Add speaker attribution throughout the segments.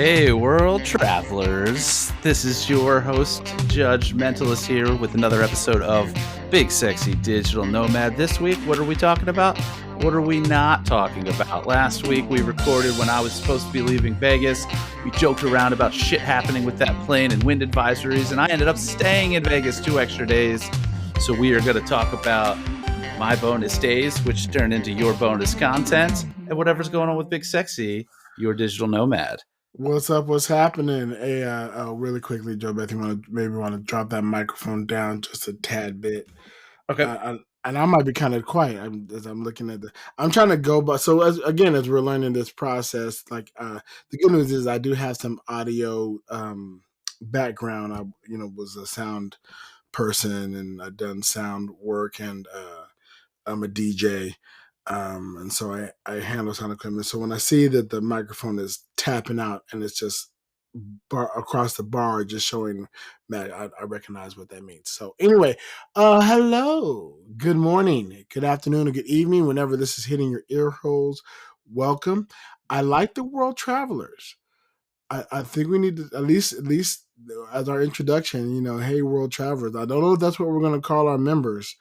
Speaker 1: Hey, world travelers. This is your host, Judge Mentalist, here with another episode of Big Sexy Digital Nomad. This week, what are we talking about? What are we not talking about? Last week, we recorded when I was supposed to be leaving Vegas. We joked around about shit happening with that plane and wind advisories, and I ended up staying in Vegas 2 extra days. So we are going to talk about my bonus days, which turned into your bonus content, and whatever's going on with Big Sexy, your digital nomad.
Speaker 2: What's up? What's happening? Hey, really quickly, Joe Beth, you want to drop that microphone down just a tad bit.
Speaker 1: Okay.
Speaker 2: And I might be kind of quiet as I'm looking at I'm trying to go, but so as we're learning this process, the good news is I do have some audio background. I was a sound person and I've done sound work, and I'm a DJ. And so I handle sound equipment. So when I see that the microphone is tapping out and it's just across the bar, just showing that, I recognize what that means. So anyway, hello, good morning, good afternoon, or good evening, whenever this is hitting your ear holes. Welcome. I like the world travelers. I think we need to at least as our introduction, hey, world travelers. I don't know if that's what we're going to call our members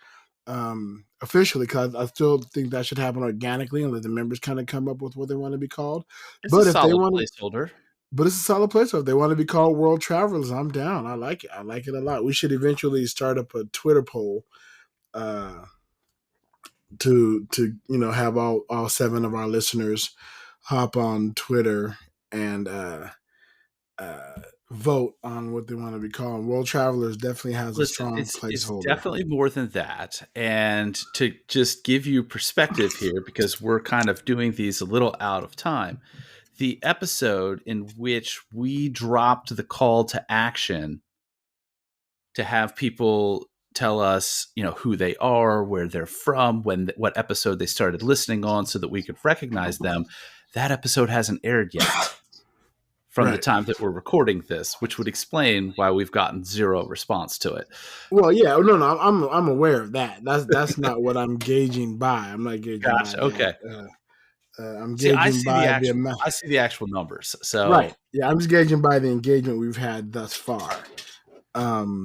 Speaker 2: officially, because I still think that should happen organically and let the members kind of come up with what they want to be called.
Speaker 1: It's a solid placeholder.
Speaker 2: But it's a solid placeholder. If they want to be called world travelers, I'm down. I like it. I like it a lot. We should eventually start up a Twitter poll to have all 7 of our listeners hop on Twitter and vote on what they want to be called. World Travelers definitely has a strong placeholder.
Speaker 1: It's definitely more than that. And to just give you perspective here, because we're kind of doing these a little out of time, the episode in which we dropped the call to action to have people tell us, who they are, where they're from, what episode they started listening on, so that we could recognize them, that episode hasn't aired yet. From the time that we're recording this, which would explain why we've gotten 0 response to it.
Speaker 2: Well, yeah, no, I'm aware of that. That's not what I'm gauging by. I'm not gauging.
Speaker 1: Gotcha.
Speaker 2: By
Speaker 1: okay.
Speaker 2: I'm gauging by the amount.
Speaker 1: I see the actual numbers. So
Speaker 2: right, yeah, I'm just gauging by the engagement we've had thus far. That's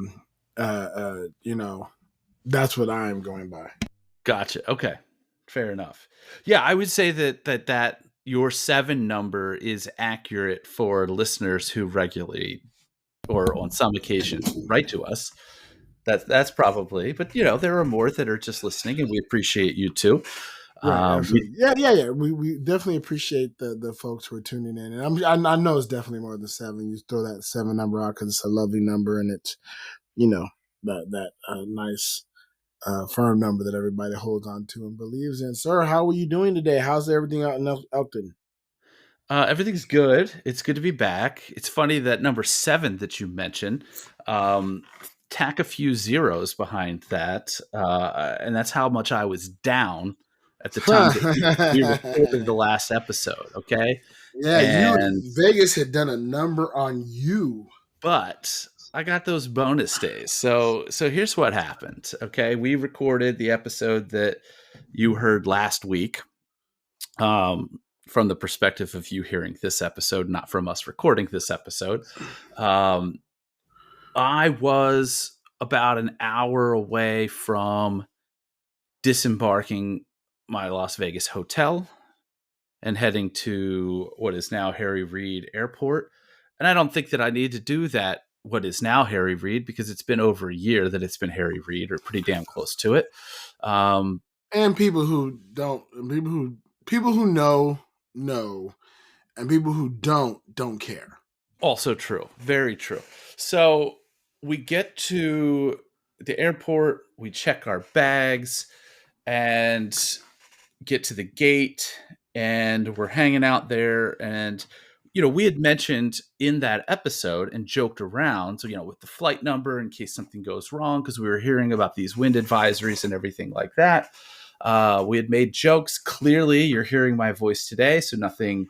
Speaker 2: what I'm going by.
Speaker 1: Gotcha. Okay, fair enough. Yeah, I would say that your 7 number is accurate for listeners who regularly or on some occasion write to us. That's probably, but there are more that are just listening, and we appreciate you too.
Speaker 2: Right, yeah. We definitely appreciate the folks who are tuning in, and I know it's definitely more than 7. You throw that 7 number out because it's a lovely number, and it's that nice firm number that everybody holds on to and believes in. Sir, how are you doing today? How's everything out in Elkton?
Speaker 1: Everything's good. It's good to be back. It's funny that number 7 that you mentioned, tack a few zeros behind that, and that's how much I was down at the time that we recorded the last episode. Okay.
Speaker 2: Yeah, Vegas had done a number on you,
Speaker 1: but I got those bonus days. So here's what happened. Okay. We recorded the episode that you heard last week, from the perspective of you hearing this episode, not from us recording this episode. I was about an hour away from disembarking my Las Vegas hotel and heading to what is now Harry Reid Airport. And I don't think that I need to do that, what is now Harry Reid, because it's been over a year that it's been Harry Reid, or pretty damn close to it.
Speaker 2: And people who don't, people who know, and people who don't care.
Speaker 1: Also true. Very true. So we get to the airport, we check our bags and get to the gate, and we're hanging out there. And, we had mentioned in that episode and joked around, so, with the flight number in case something goes wrong, because we were hearing about these wind advisories and everything like that. We had made jokes. Clearly, you're hearing my voice today, so nothing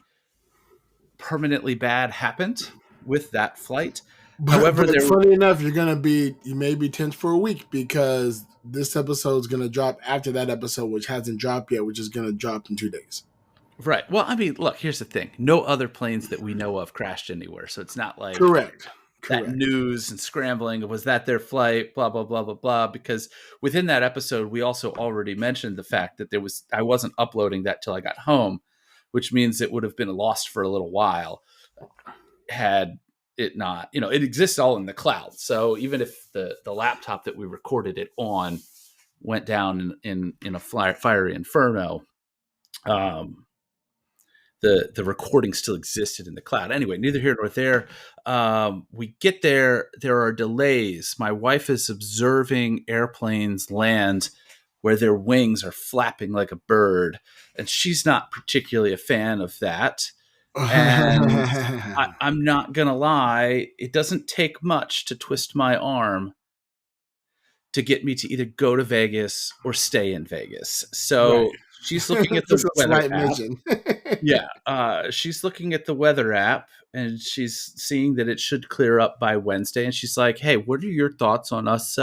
Speaker 1: permanently bad happened with that flight.
Speaker 2: However, funny enough, you may be tense for a week, because this episode is going to drop after that episode, which hasn't dropped yet, which is going to drop in 2 days.
Speaker 1: Right. Well, I mean, look, here's the thing. No other planes that we know of crashed anywhere. So it's not like
Speaker 2: Correct.
Speaker 1: that
Speaker 2: Correct.
Speaker 1: news and scrambling. Was that their flight? Blah, blah, blah, blah, blah. Because within that episode, we also already mentioned the fact that I wasn't uploading that till I got home, which means it would have been lost for a little while had it not, it exists all in the cloud. So even if the laptop that we recorded it on went down in a fiery inferno, um, the recording still existed in the cloud. Anyway, neither here nor there. We get there. There are delays. My wife is observing airplanes land where their wings are flapping like a bird, and she's not particularly a fan of that. And I'm not gonna lie, it doesn't take much to twist my arm to get me to either go to Vegas or stay in Vegas.
Speaker 2: Right.
Speaker 1: So she's looking at
Speaker 2: Just
Speaker 1: the
Speaker 2: a
Speaker 1: weather
Speaker 2: slight
Speaker 1: app.
Speaker 2: mention.
Speaker 1: Yeah, she's looking at the weather app and she's seeing that it should clear up by Wednesday. And she's like, "Hey, what are your thoughts on us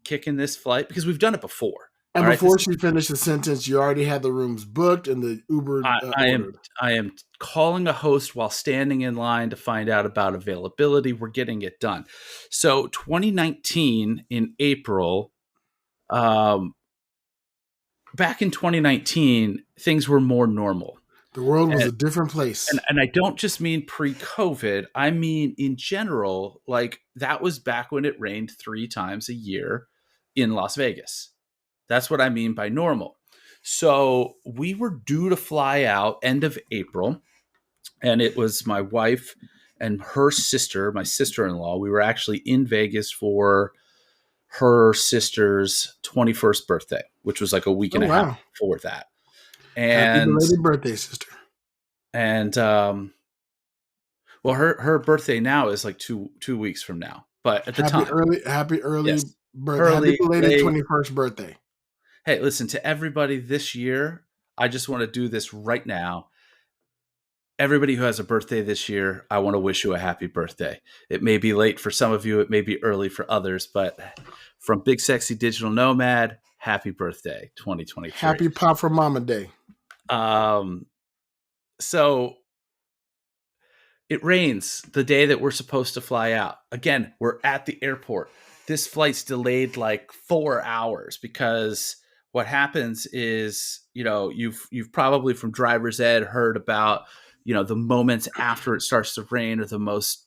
Speaker 1: kicking this flight? Because we've done it before."
Speaker 2: And
Speaker 1: All right, this
Speaker 2: before she finished the sentence, you already had the rooms booked and the Uber
Speaker 1: I am
Speaker 2: ordered.
Speaker 1: I am calling a host while standing in line to find out about availability. We're getting it done. So 2019 in April, um, back in 2019, things were more normal.
Speaker 2: The world was
Speaker 1: And,
Speaker 2: a different place.
Speaker 1: and I don't just mean pre-COVID. I mean in general, like that was back when it rained 3 times a year in Las Vegas. That's what I mean by normal. So we were due to fly out end of April, and it was my wife and her sister, my sister-in-law. We were actually in Vegas for her sister's 21st birthday, which was like a week
Speaker 2: Oh
Speaker 1: and a half
Speaker 2: wow!
Speaker 1: before that.
Speaker 2: Happy
Speaker 1: And
Speaker 2: belated birthday, sister.
Speaker 1: and well, her birthday now is like two weeks from now, but at the time,
Speaker 2: Happy early
Speaker 1: yes,
Speaker 2: birth, happy
Speaker 1: early,
Speaker 2: belated
Speaker 1: late.
Speaker 2: 21st birthday.
Speaker 1: Hey, listen, to everybody this year, I just want to do this right now. Everybody who has a birthday this year, I want to wish you a happy birthday. It may be late for some of you, it may be early for others, but from Big Sexy Digital Nomad, happy birthday 2023.
Speaker 2: Happy Pop for Mama Day.
Speaker 1: Um, so it rains the day that we're supposed to fly out. Again, we're at the airport. This flight's delayed like 4 hours because what happens is, you've probably from driver's ed heard about, the moments after it starts to rain are the most,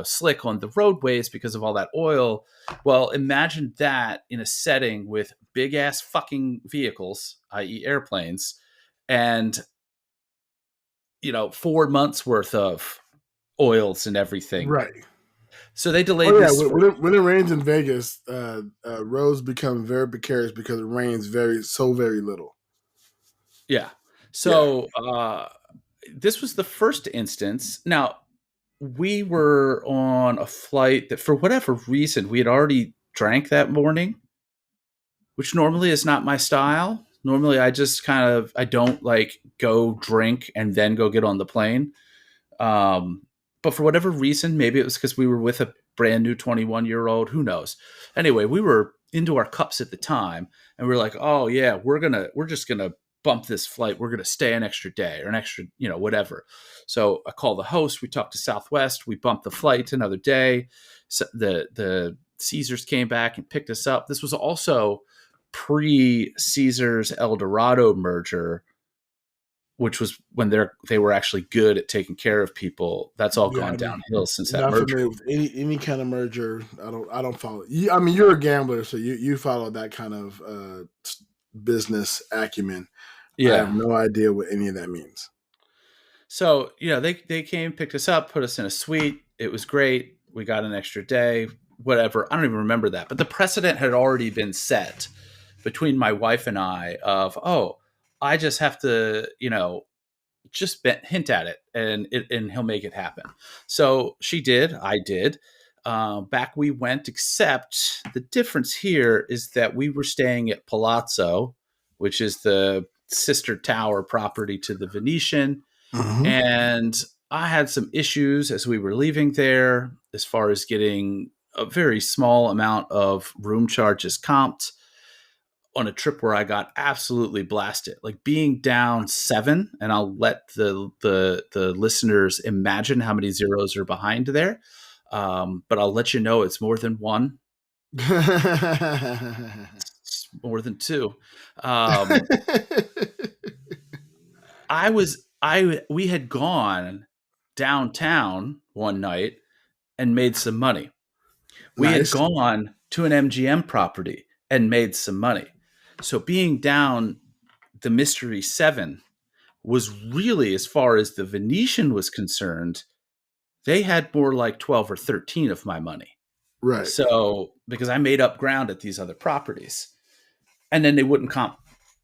Speaker 1: slick on the roadways because of all that oil. Well, imagine that in a setting with big ass fucking vehicles, i.e. airplanes, and 4 months worth of oils and everything.
Speaker 2: Right.
Speaker 1: So they
Speaker 2: Oh
Speaker 1: delayed
Speaker 2: yeah,
Speaker 1: this for,
Speaker 2: when it rains in Vegas, roads become very precarious because it rains very little.
Speaker 1: yeah.
Speaker 2: Yeah.
Speaker 1: So this was the first instance. Now, we were on a flight that for whatever reason we had already drank that morning, which normally is not my style. Normally I just I don't like go drink and then go get on the plane. But for whatever reason, maybe it was because we were with a brand new 21-year-old. Who knows? Anyway, we were into our cups at the time, and we are like, "Oh yeah, we're just gonna bump this flight. We're gonna stay an extra day or an extra, whatever." So I call the host. We talked to Southwest. We bumped the flight to another day. So the Caesars came back and picked us up. This was also pre Caesars El Dorado merger, which was when they were actually good at taking care of people. That's all
Speaker 2: Yeah,
Speaker 1: gone
Speaker 2: I'm
Speaker 1: downhill since that
Speaker 2: not
Speaker 1: merger.
Speaker 2: familiar with any kind of merger. I don't follow. I mean, you're a gambler, so you follow that kind of business acumen. I have
Speaker 1: Yeah.
Speaker 2: no idea what any of that means.
Speaker 1: So, they came, picked us up, put us in a suite. It was great. We got an extra day, whatever. I don't even remember that. But the precedent had already been set between my wife and I of, oh, I just have to, just hint at it and he'll make it happen. So she did. I did. Back we went, except the difference here is that we were staying at Palazzo, which is the sister tower property to the Venetian.
Speaker 2: Mm-hmm.
Speaker 1: And I had some issues as we were leaving there as far as getting a very small amount of room charges comped. on a trip where I got absolutely blasted, like being down 7, and I'll let the listeners imagine how many zeros are behind there. But I'll let you know it's more than one, it's more than two. Um, we had gone downtown one night and made some money. We had
Speaker 2: Nice.
Speaker 1: gone to an MGM property and made some money. So being down the Mystery Seven was really, as far as the Venetian was concerned, they had more like 12 or 13 of my money.
Speaker 2: Right.
Speaker 1: So, because I made up ground at these other properties, and then they wouldn't comp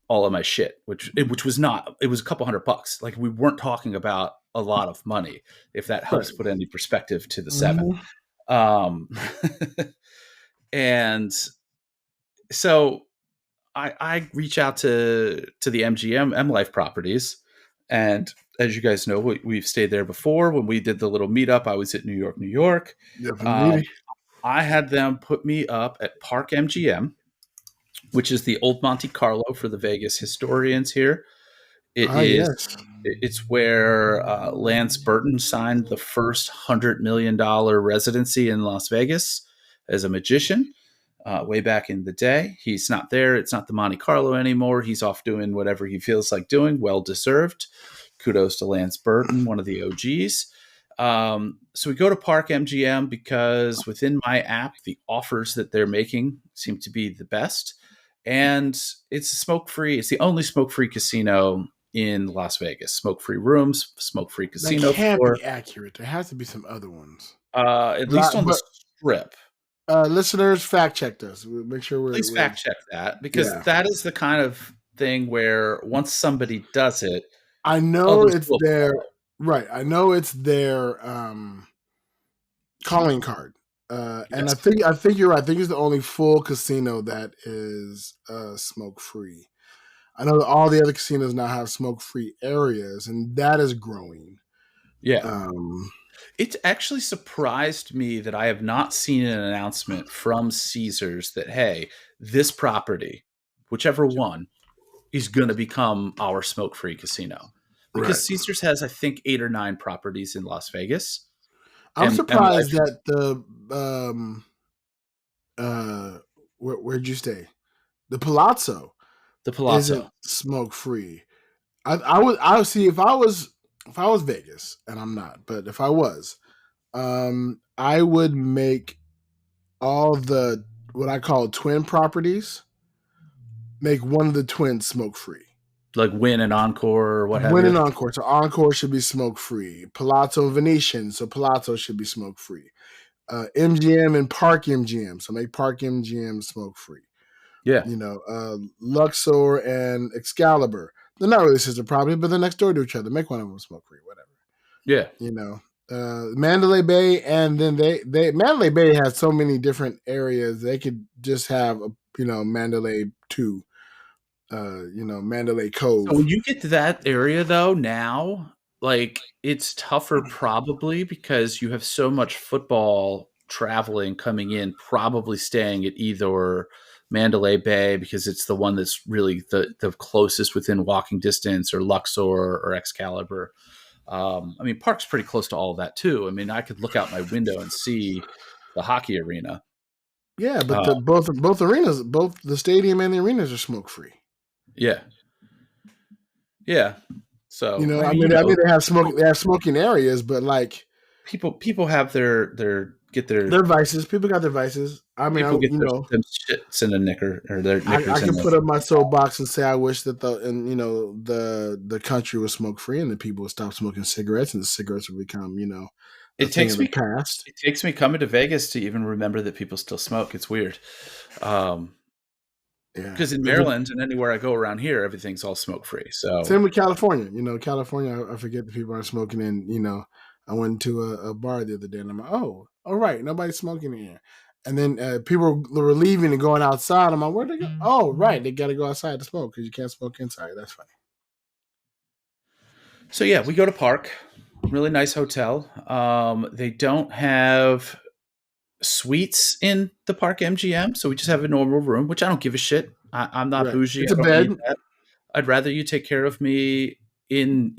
Speaker 1: all of my shit, which was not, it was a couple $100. Like, we weren't talking about a lot of money, if that
Speaker 2: Right.
Speaker 1: helps put any perspective to the seven.
Speaker 2: Mhm.
Speaker 1: Um, and so I reach out to the MGM M Life properties, and as you guys know, we've stayed there before. When we did the little meetup, I was at New York, New York.
Speaker 2: Definitely.
Speaker 1: I had them put me up at Park MGM, which is the old Monte Carlo for the Vegas historians here. It
Speaker 2: Ah,
Speaker 1: is.
Speaker 2: yes.
Speaker 1: It's where Lance Burton signed the first $100 million residency in Las Vegas as a magician. Way back in the day. He's not there. It's not the Monte Carlo anymore. He's off doing whatever he feels like doing. Well deserved. Kudos to Lance Burton, one of the OGs. So we go to Park MGM because within my app, the offers that they're making seem to be the best. And it's smoke free. It's the only smoke free casino in Las Vegas. Smoke free rooms, smoke free
Speaker 2: That
Speaker 1: casino
Speaker 2: can't
Speaker 1: floor.
Speaker 2: be accurate. There has to be some other ones.
Speaker 1: At least on the
Speaker 2: But
Speaker 1: strip.
Speaker 2: listeners, fact check us. We'll make sure
Speaker 1: Please
Speaker 2: we're
Speaker 1: fact check that, because
Speaker 2: yeah.
Speaker 1: that is the kind of thing where once somebody does it,
Speaker 2: I know
Speaker 1: others
Speaker 2: it's
Speaker 1: will
Speaker 2: their
Speaker 1: follow.
Speaker 2: right. I know it's their calling card. And
Speaker 1: Yes.
Speaker 2: I think you're right. I think it's the only full casino that is smoke free. I know that all the other casinos now have smoke free areas, and that is growing.
Speaker 1: Yeah.
Speaker 2: Um,
Speaker 1: It actually surprised me that I have not seen an announcement from Caesars that, hey, this property, whichever one, is going to become our smoke free casino.
Speaker 2: right.
Speaker 1: Because Caesars has, I think, 8 or 9 properties in Las Vegas.
Speaker 2: I'm
Speaker 1: M
Speaker 2: surprised
Speaker 1: Life,
Speaker 2: that the uh where'd you stay? The Palazzo
Speaker 1: the
Speaker 2: isn't
Speaker 1: Palazzo.
Speaker 2: smoke free. I would see if I was Vegas, and I'm not, but if I was, I would make all the what I call twin properties, make one of the twins smoke free.
Speaker 1: Like Win and Encore or what have
Speaker 2: Win
Speaker 1: you.
Speaker 2: and Encore. So Encore should be smoke free. Palazzo and Venetian. So Palazzo should be smoke free. MGM and Park MGM. So make Park MGM smoke free.
Speaker 1: Yeah.
Speaker 2: You know, Luxor and Excalibur. They're not really sister property, but they're next door to each other. Make one of them smoke free, whatever.
Speaker 1: Yeah.
Speaker 2: You know, Mandalay Bay, and then they Mandalay Bay has so many different areas. They could just have a Mandalay 2, Mandalay
Speaker 1: So when
Speaker 2: Cove.
Speaker 1: you get to that area though, now, like, it's tougher probably because you have so much football traveling coming in, probably staying at either Mandalay Bay because it's the one that's really the closest within walking distance, or Luxor or Excalibur. I mean, Park's pretty close to all of that too. I mean, I could look out my window and see the hockey arena.
Speaker 2: Yeah, but
Speaker 1: Uh,
Speaker 2: the both arenas, both the stadium and the arenas are smoke free.
Speaker 1: yeah, yeah. So I
Speaker 2: I
Speaker 1: mean,
Speaker 2: mean, they have smoking areas, but like
Speaker 1: people have their get their
Speaker 2: their vices. People got their vices. I mean,
Speaker 1: people get their
Speaker 2: know,
Speaker 1: them shits in a knicker, or their
Speaker 2: I
Speaker 1: knickers in
Speaker 2: can
Speaker 1: a.
Speaker 2: put up my soapbox and say I wish that the country was smoke free and the people would stop smoking cigarettes and the cigarettes would become a
Speaker 1: It
Speaker 2: thing
Speaker 1: takes
Speaker 2: of the
Speaker 1: me
Speaker 2: past.
Speaker 1: it takes me coming to Vegas to even remember that people still smoke. It's weird.
Speaker 2: Yeah,
Speaker 1: Because in
Speaker 2: but
Speaker 1: Maryland and anywhere I go around here, everything's all smoke free. So
Speaker 2: same with California. California, I forget that people aren't smoking. And I went to a bar the other day and I'm like, oh, all right, nobody's smoking in here. And then people were leaving and going outside. I'm like, where'd they go? Oh, right, they got to go outside to smoke because you can't smoke inside. That's funny.
Speaker 1: so yeah, we go to Park. Really nice hotel. They don't have suites in the Park MGM, so we just have a normal room, which I don't give a shit. I'm not
Speaker 2: Right.
Speaker 1: bougie.
Speaker 2: It's
Speaker 1: I
Speaker 2: a
Speaker 1: don't need
Speaker 2: bed
Speaker 1: that. I'd rather you take care of me in,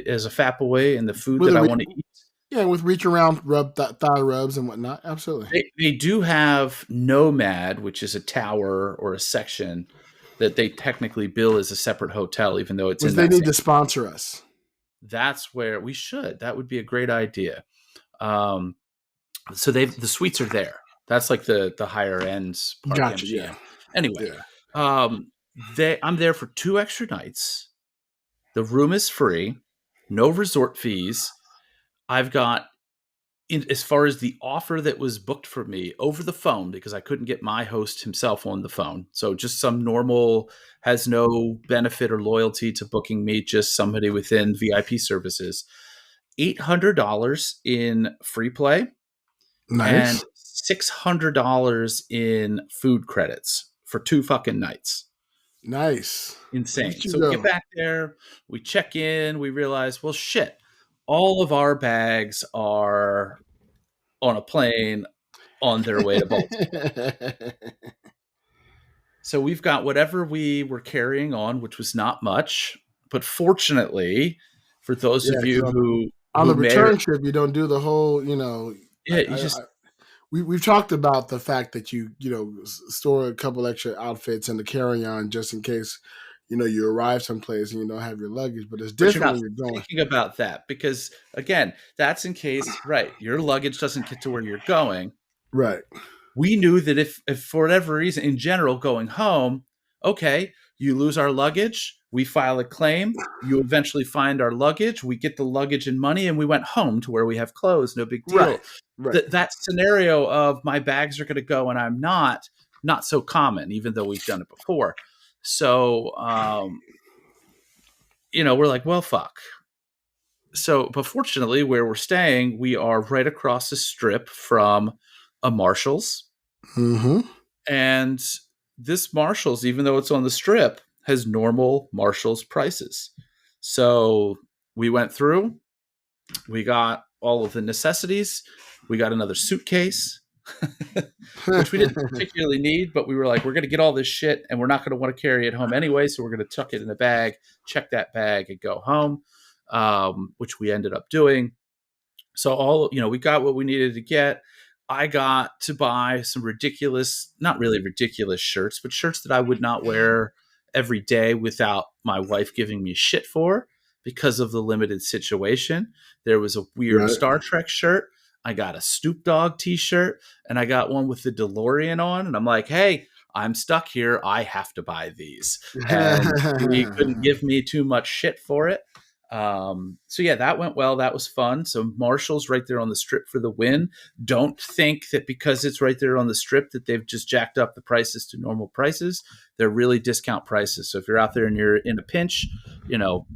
Speaker 1: as a fap away in the food
Speaker 2: with
Speaker 1: that
Speaker 2: a
Speaker 1: I want to eat.
Speaker 2: yeah, with reach around, thigh rubs and whatnot. Absolutely.
Speaker 1: They do have Nomad, which is a tower or a section that they technically bill as a separate hotel, even though it's
Speaker 2: Which
Speaker 1: in
Speaker 2: they
Speaker 1: that
Speaker 2: need
Speaker 1: same.
Speaker 2: to sponsor us.
Speaker 1: That's where we should. That would be a great idea. Um, so the suites are there. That's like the higher end Park
Speaker 2: Gotcha.
Speaker 1: MGM.
Speaker 2: Yeah.
Speaker 1: Anyway,
Speaker 2: Yeah.
Speaker 1: I'm there for 2 extra nights. The room is free, no resort fees. I've got as far as the offer that was booked for me over the phone, because I couldn't get my host himself on the phone. So just some normal, has no benefit or loyalty to booking me, just somebody within VIP services. $800 in free play
Speaker 2: Nice.
Speaker 1: and $600 in food credits for 2 fucking nights.
Speaker 2: Nice. Look
Speaker 1: Insane.
Speaker 2: at you
Speaker 1: So we get
Speaker 2: go.
Speaker 1: back there, we check in, we realize, well, shit, all of our bags are on a plane on their way to Baltimore. So we've got whatever we were carrying on, which was not much, but fortunately, for those
Speaker 2: Yeah,
Speaker 1: of
Speaker 2: because
Speaker 1: you
Speaker 2: on
Speaker 1: who
Speaker 2: the
Speaker 1: may, or
Speaker 2: return trip, you don't do the whole,
Speaker 1: yeah, you just
Speaker 2: we've talked about the fact that store a couple extra outfits in the carry on just in case you arrive someplace and you don't have your luggage. But it's
Speaker 1: but you're
Speaker 2: different
Speaker 1: not
Speaker 2: when you're going.
Speaker 1: thinking about that because again, that's in case, right, your luggage doesn't get to where you're going.
Speaker 2: Right.
Speaker 1: We knew that if for whatever reason, in general, going home, okay, you lose our luggage, we file a claim, you eventually find our luggage, we get the luggage and money, and we went home to where we have clothes, no big
Speaker 2: Right.
Speaker 1: deal.
Speaker 2: Right.
Speaker 1: That scenario of my bags are going to go and I'm not so common, even though we've done it before. So, we're like, well, fuck. So, but fortunately, where we're staying, we are right across the strip from a Marshall's.
Speaker 2: Mm-hmm.
Speaker 1: And this Marshalls, even though it's on the strip, has normal Marshalls prices. So we went through, we got all of the necessities, we got another suitcase, which we didn't particularly need, but we were like, we're going to get all this shit and we're not going to want to carry it home anyway. So we're going to tuck it in a bag, check that bag, and go home, which we ended up doing. So we got what we needed to get. I got to buy some ridiculous, not really ridiculous shirts, but shirts that I would not wear every day without my wife giving me shit for because of the limited situation. There was a weird
Speaker 2: Right.
Speaker 1: Star Trek shirt. I got a Snoop Dogg t-shirt and I got one with the DeLorean on. And I'm like, hey, I'm stuck here. I have to buy these. And he couldn't give me too much shit for it. So yeah, that went well. That was fun. So Marshall's right there on the strip for the win. Don't think that because it's right there on the strip that they've just jacked up the prices to normal prices. They're really discount prices. So if you're out there and you're in a pinch,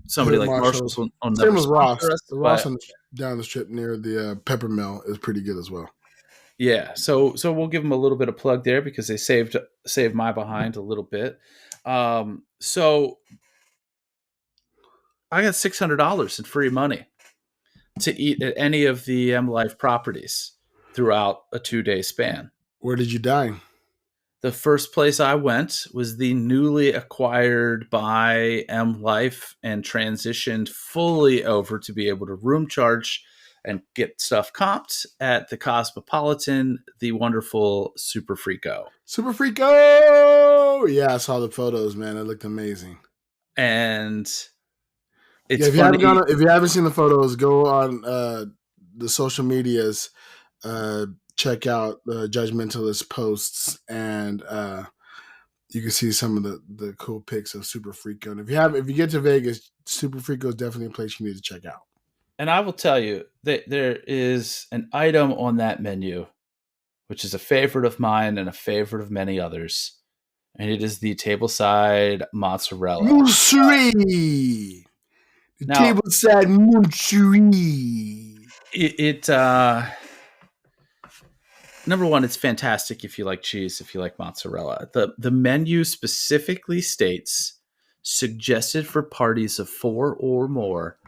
Speaker 1: somebody
Speaker 2: Hit
Speaker 1: like
Speaker 2: Marshalls.
Speaker 1: Marshall's will
Speaker 2: Same
Speaker 1: never
Speaker 2: with Ross.
Speaker 1: sponsor us.
Speaker 2: The Ross
Speaker 1: But
Speaker 2: down the strip near the Pepper Mill is pretty good as well.
Speaker 1: yeah, so we'll give them a little bit of plug there because they saved my behind a little bit. So I got $600 in free money to eat at any of the M Life properties throughout a 2-day span.
Speaker 2: Where did you dine?
Speaker 1: The first place I went was the newly acquired by M Life and transitioned fully over to be able to room charge and get stuff comped at the Cosmopolitan, the wonderful Super Freako.
Speaker 2: Super Freako! Yeah, I saw the photos, man. It looked amazing.
Speaker 1: And it's
Speaker 2: Yeah,
Speaker 1: funny.
Speaker 2: if you haven't seen the photos, go on the social medias, check out the Judgmentalist posts, and you can see some of the cool pics of Super Freako. And if you get to Vegas, Super Freako is definitely a place you need to check out.
Speaker 1: And I will tell you that there is an item on that menu, which is a favorite of mine and a favorite of many others. And it is the tableside mozzarella.
Speaker 2: Mozzarella! The
Speaker 1: Now,
Speaker 2: tableside mozzarella.
Speaker 1: it number one, it's fantastic if you like cheese, if you like mozzarella. The menu specifically states suggested for parties of 4 or more,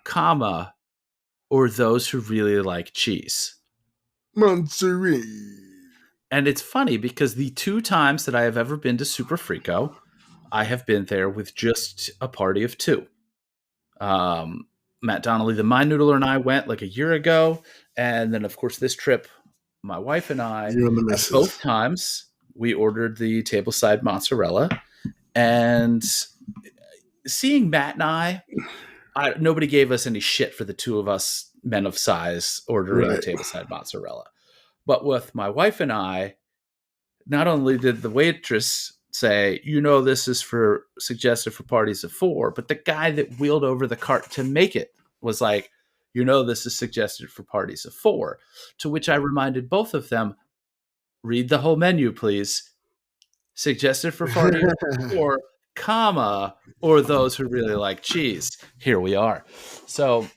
Speaker 1: comma, or those who really like cheese.
Speaker 2: Mozzarella.
Speaker 1: And it's funny because the 2 times that I have ever been to Super Frico, I have been there with just a party of 2. Um, Matt Donnelly, the Mind Noodler, and I went like a year ago. And then, of course, this trip, my wife and I,
Speaker 2: You and the
Speaker 1: at both
Speaker 2: missus.
Speaker 1: times, we ordered the tableside mozzarella. And seeing Matt and nobody gave us any shit for the 2 of us men of size ordering the
Speaker 2: Right.
Speaker 1: tableside mozzarella. But with my wife and I, not only did the waitress say, this is for suggested for parties of 4, but the guy that wheeled over the cart to make it was like, this is suggested for parties of 4. To which I reminded both of them, read the whole menu, please. Suggested for parties of 4, comma, or those who really like cheese. Here we are. So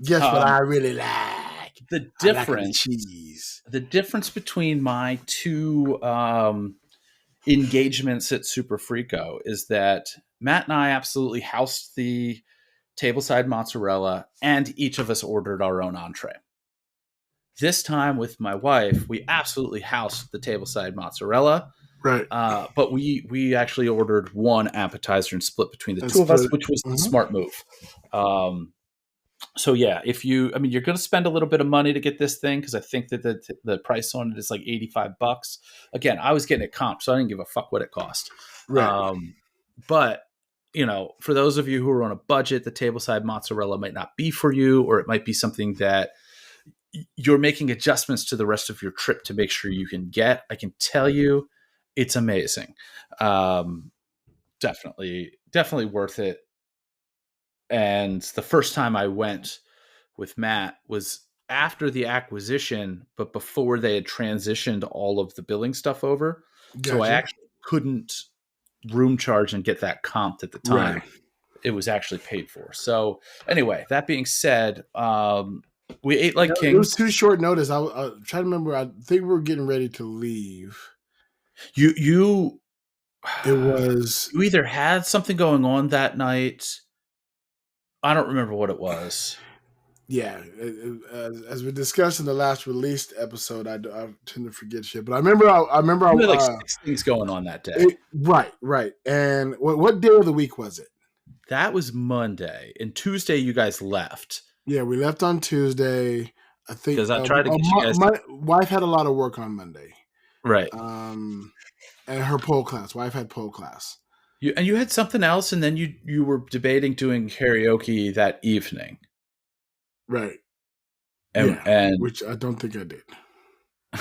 Speaker 2: Guess what
Speaker 1: um,
Speaker 2: I really like?
Speaker 1: the
Speaker 2: I like the
Speaker 1: difference
Speaker 2: cheese.
Speaker 1: the difference between my 2 engagements at Super Frico is that Matt and I absolutely housed the tableside mozzarella, and each of us ordered our own entree. This time with my wife, we absolutely housed the tableside mozzarella,
Speaker 2: Right.
Speaker 1: but we actually ordered one appetizer and split between the
Speaker 2: And
Speaker 1: 2 of us,
Speaker 2: split.
Speaker 1: which was the
Speaker 2: Mhm.
Speaker 1: smart move. So yeah, you're going to spend a little bit of money to get this thing, because I think that the price on it is like $85. Again, I was getting it comp, so I didn't give a fuck what it cost.
Speaker 2: Right.
Speaker 1: But for those of you who are on a budget, the tableside mozzarella might not be for you, or it might be something that you're making adjustments to the rest of your trip to make sure you can get. I can tell you, it's amazing. Definitely worth it. And the first time I went with Matt was after the acquisition, but before they had transitioned all of the billing stuff over. So I
Speaker 2: Gotcha.
Speaker 1: actually couldn't room charge and get that comped at the
Speaker 2: Right.
Speaker 1: time. It was actually paid for. So anyway, that being said, we ate like
Speaker 2: It was
Speaker 1: kings.
Speaker 2: too short notice. I trying to remember. I think we were getting ready to leave.
Speaker 1: You
Speaker 2: It was
Speaker 1: you either had something going on that night. I don't remember what it was.
Speaker 2: yeah. As we discussed in the last released episode, I tend to forget shit, but I remember. I remember.
Speaker 1: You had like 6 things going on that day.
Speaker 2: Right. And what day of the week was it?
Speaker 1: That was Monday. And Tuesday, you guys left.
Speaker 2: Yeah, we left on Tuesday. I think
Speaker 1: Because I tried to get you guys.
Speaker 2: my wife had a lot of work on Monday.
Speaker 1: Right.
Speaker 2: And her pole class. Wife had pole class.
Speaker 1: You had something else, and then you were debating doing karaoke that evening.
Speaker 2: Right.
Speaker 1: And
Speaker 2: Which I don't think I did. I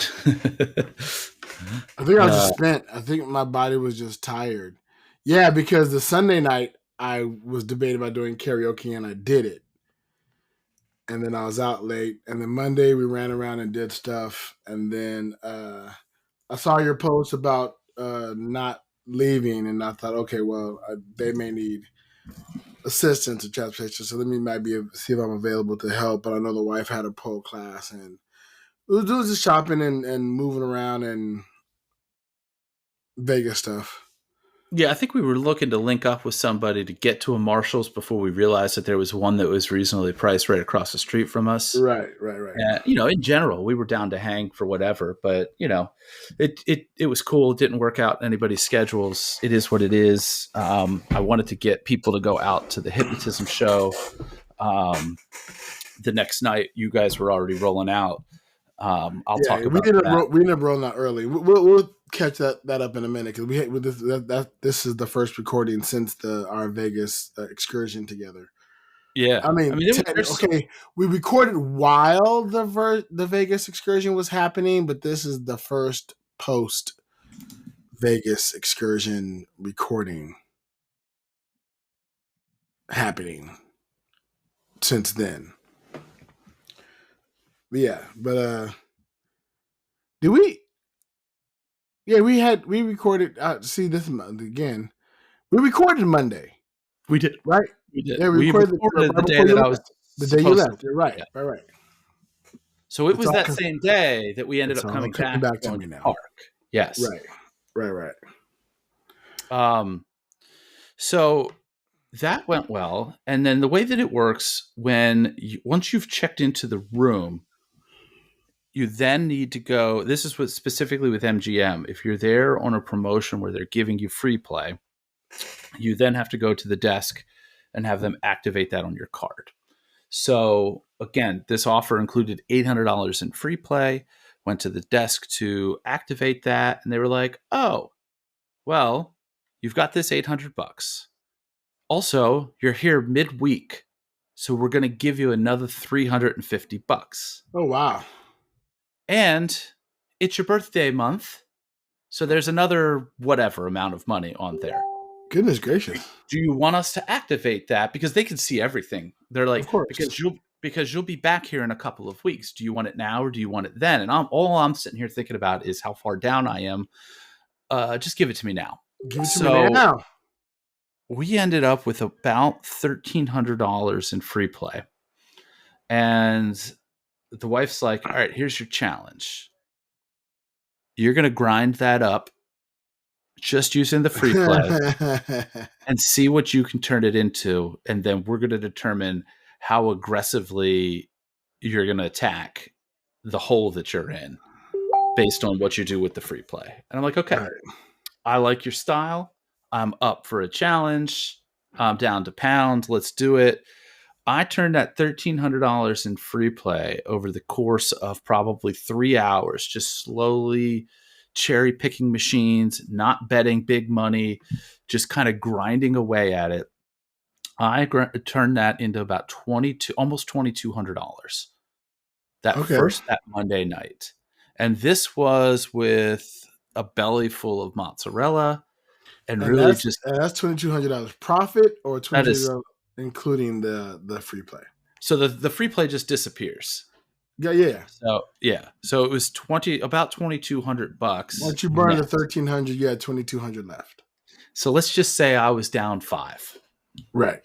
Speaker 2: think I was just spent. I think my body was just tired. Yeah, because the Sunday night I was debating about doing karaoke and I did it. And then I was out late. And then Monday we ran around and did stuff. And then I saw your post about not leaving, and I thought, okay, well, they may need assistance or transportation, so let me might be able to see if I'm available to help. But I know the wife had a pole class, and it was just shopping and moving around and Vegas stuff.
Speaker 1: yeah, I think we were looking to link up with somebody to get to a Marshall's before we realized that there was one that was reasonably priced right across the street from us.
Speaker 2: Right.
Speaker 1: And, in general, we were down to hang for whatever, but it was cool. It didn't work out anybody's schedules. It is what it is. I wanted to get people to go out to the hypnotism show. The next night, you guys were already rolling out. I'll talk about that.
Speaker 2: We ended up rolling out early. We'll catch that up in a minute, because this is the first recording since our Vegas excursion together.
Speaker 1: Yeah,
Speaker 2: I mean, we recorded while the Vegas excursion was happening, but this is the first post Vegas excursion recording happening since then. Yeah, but did we? Yeah, we recorded. See, this month again. We recorded Monday.
Speaker 1: We did,
Speaker 2: right?
Speaker 1: We did.
Speaker 2: Yeah,
Speaker 1: we recorded the day that I was
Speaker 2: the day you left. You're right.
Speaker 1: Yeah.
Speaker 2: Right.
Speaker 1: So it was that same day that we ended up coming back
Speaker 2: to me now.
Speaker 1: Park. Yes.
Speaker 2: Right.
Speaker 1: So that went well, and then the way that it works once you've checked into the room, You then need to go. This is what specifically with MGM. If you're there on a promotion where they're giving you free play, you then have to go to the desk and have them activate that on your card. So again, this offer included $800 in free play. Went to the desk to activate that, and they were like, "Oh, well, you've got this $800. Also, you're here midweek, so we're going to give you another $350.
Speaker 2: Oh wow.
Speaker 1: And it's your birthday month, so there's another whatever amount of money on there.
Speaker 2: Goodness gracious.
Speaker 1: Do you want us to activate that? Because they can see everything. They're like,
Speaker 2: Of course.
Speaker 1: because you'll be back here in a couple of weeks. Do you want it now or do you want it then? And all I'm sitting here thinking about is how far down I am. Just give it to me now.
Speaker 2: Give it to me now.
Speaker 1: We ended up with about $1,300 in free play. And the wife's like, all right, here's your challenge. You're going to grind that up just using the free play and see what you can turn it into. And then we're going to determine how aggressively you're going to attack the hole that you're in based on what you do with the free play. And I'm like, okay, right. I like your style. I'm up for a challenge. I'm down to pound. Let's do it. I turned that $1,300 in free play over the course of probably 3 hours, just slowly cherry picking machines, not betting big money, just kind of grinding away at it. I turned that into about almost $2,200 that Monday night. And this was with a belly full of mozzarella and really
Speaker 2: that's $2,200 profit or $2,200 including the free play.
Speaker 1: So the free play just disappears.
Speaker 2: Yeah.
Speaker 1: So it was about $2,200.
Speaker 2: Once you burn the $1,300, you had $2,200 left.
Speaker 1: So let's just say I was down $5.
Speaker 2: Right.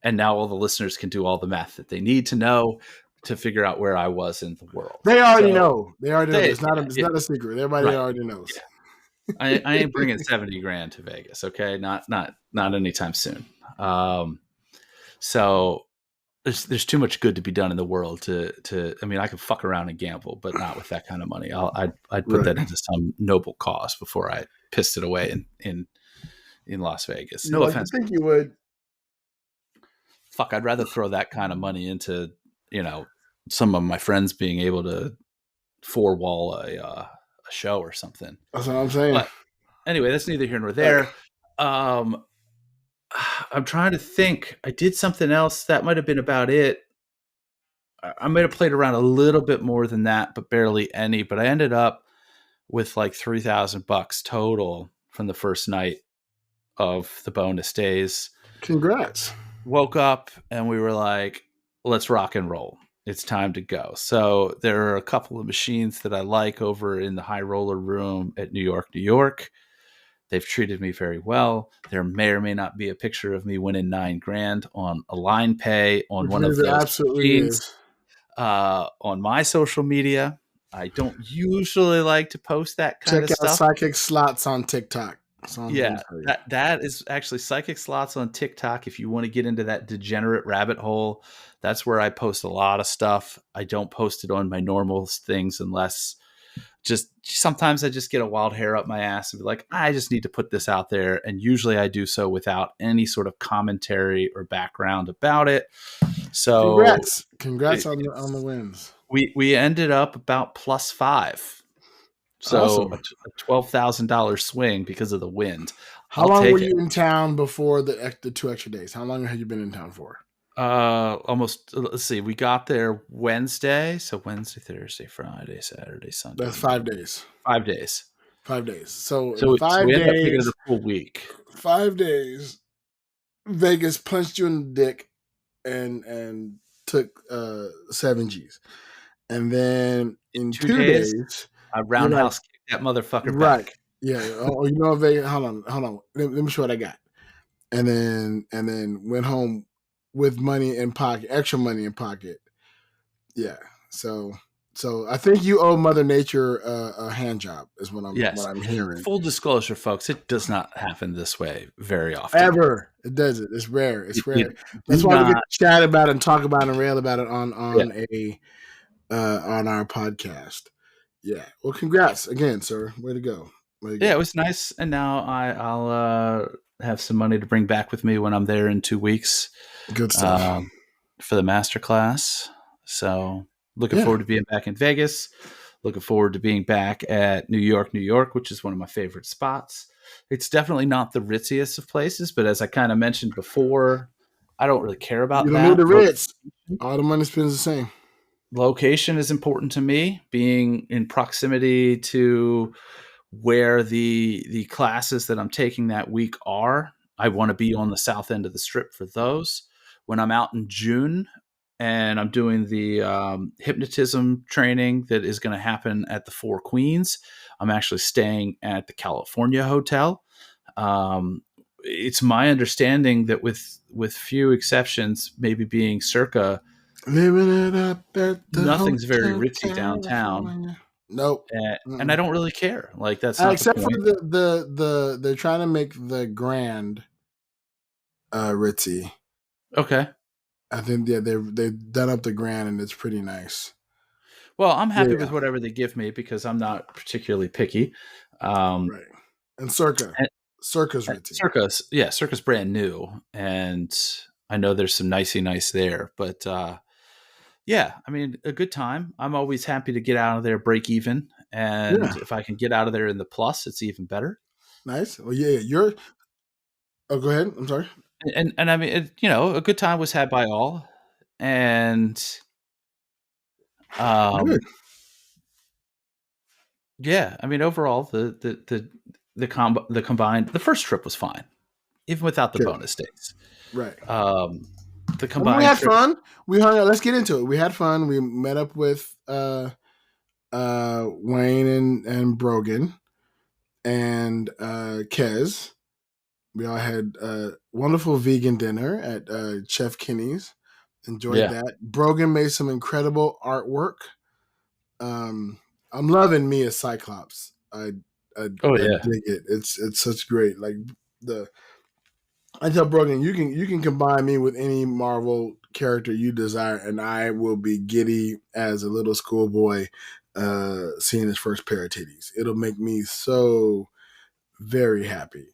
Speaker 1: And now all the listeners can do all the math that they need to know to figure out where I was in the world.
Speaker 2: They already know. They already know. It's not a secret. Everybody already knows.
Speaker 1: Yeah. I ain't bringing $70,000 to Vegas. Okay. Not anytime soon. So there's too much good to be done in the world I mean, I could fuck around and gamble, but not with that kind of money. I'd put that into some noble cause before I pissed it away in Las Vegas. No offense.
Speaker 2: I think you would.
Speaker 1: Fuck, I'd rather throw that kind of money into, some of my friends being able to four-wall a show or something.
Speaker 2: That's what I'm saying.
Speaker 1: But anyway, that's neither here nor there. I'm trying to think. I did something else. That might have been about it. I might have played around a little bit more than that, but barely any. But I ended up with like $3,000 total from the first night of the bonus days.
Speaker 2: Congrats.
Speaker 1: Woke up and we were like, let's rock and roll. It's time to go. So there are a couple of machines that I like over in the high roller room at New York, New York. They've treated me very well. There may or may not be a picture of me winning $9,000 on a line pay on one of those machines, on my social media. I don't usually like to post that kind of stuff.
Speaker 2: Check out Psychic Slots on TikTok.
Speaker 1: That is actually Psychic Slots on TikTok. If you want to get into that degenerate rabbit hole, that's where I post a lot of stuff. I don't post it on my normal things unless just sometimes I just get a wild hair up my ass and be like, I just need to put this out there. And usually I do so without any sort of commentary or background about it. So
Speaker 2: congrats on the wins.
Speaker 1: We ended up about +5. So awesome. A $12,000 swing because of the wind.
Speaker 2: How long were you in town before the 2 extra days? How long had you been in town for?
Speaker 1: Almost. Let's see. We got there Wednesday. So Wednesday, Thursday, Friday, Saturday, Sunday.
Speaker 2: That's 5 days.
Speaker 1: 5 days.
Speaker 2: 5 days. So
Speaker 1: 5 days. Ended up taking it a full week.
Speaker 2: 5 days. Vegas punched you in the dick and took 7 G's, and then in 2 days.
Speaker 1: I roundhouse kicked that motherfucker back.
Speaker 2: Yeah. Oh, Vegas. Hold on. Let me show what I got. And then went home with money in pocket, extra money in pocket. Yeah. So I think you owe Mother Nature a hand job, is what I'm hearing.
Speaker 1: Full disclosure, folks, it does not happen this way very often.
Speaker 2: Ever. It doesn't. It's rare. It's rare. That's why we get to chat about it and talk about it and rail about it on on our podcast. Yeah. Well, congrats again, sir. Way to go. Way to
Speaker 1: Yeah, it
Speaker 2: go.
Speaker 1: was nice. And now I'll have some money to bring back with me when I'm there in 2 weeks
Speaker 2: Good stuff.
Speaker 1: um, for the master class. So looking
Speaker 2: Yeah.
Speaker 1: forward to being back in Vegas. Looking forward to being back at New York, New York, which is one of my favorite spots. It's definitely not the ritziest of places, but as I kind of mentioned before, I don't really care
Speaker 2: You
Speaker 1: about
Speaker 2: don't need
Speaker 1: that.
Speaker 2: the Ritz. All the money spends the same.
Speaker 1: Location is important to me. Being in proximity to where the classes that I'm taking that week are. I want to be on the south end of the strip for those. When I'm out in June and I'm doing the hypnotism training that is going to happen at the Four Queens, I'm actually staying at the California Hotel. It's my understanding that with few exceptions, maybe being Circa,
Speaker 2: Living it up at the
Speaker 1: nothing's very
Speaker 2: Hotel
Speaker 1: ritzy downtown,
Speaker 2: California. Nope.
Speaker 1: and I don't really care. Like that's not the
Speaker 2: Except for
Speaker 1: point.
Speaker 2: the they're trying to make the Grand ritzy.
Speaker 1: Okay.
Speaker 2: I think they've done up the Grand and it's pretty nice.
Speaker 1: Well, I'm
Speaker 2: Yeah,
Speaker 1: happy
Speaker 2: yeah.
Speaker 1: with whatever they give me because I'm not particularly picky. Um,
Speaker 2: Right. And Circa.
Speaker 1: and,
Speaker 2: Circa's
Speaker 1: and
Speaker 2: ritzy.
Speaker 1: Circa's brand new, and I know there's some nicey nice there. But yeah, I mean, a good time. I'm always happy to get out of there break even,
Speaker 2: Yeah.
Speaker 1: and if I can get out of there in the plus, it's even better.
Speaker 2: Nice. Well, yeah, you're. Oh, go ahead. I'm sorry.
Speaker 1: And I mean, a good time was had by all, and
Speaker 2: Good.
Speaker 1: um, yeah, I mean, overall, the combined the first trip was fine, even without the
Speaker 2: Good.
Speaker 1: bonus days.
Speaker 2: Right.
Speaker 1: Um, the
Speaker 2: I mean, we
Speaker 1: combined
Speaker 2: had
Speaker 1: trip,
Speaker 2: fun. We hung out. Let's get into it. We had fun. We met up with Wayne and Brogan and Kez. We all had a wonderful vegan dinner at Chef Kinney's. Enjoyed
Speaker 1: yeah,
Speaker 2: that. Brogan made some incredible artwork. I'm loving me a Cyclops.
Speaker 1: oh
Speaker 2: I
Speaker 1: yeah,
Speaker 2: dig it. It's such great. Like the I tell Brogan, you can combine me with any Marvel character you desire, and I will be giddy as a little schoolboy seeing his first pair of titties. It'll make me so very happy.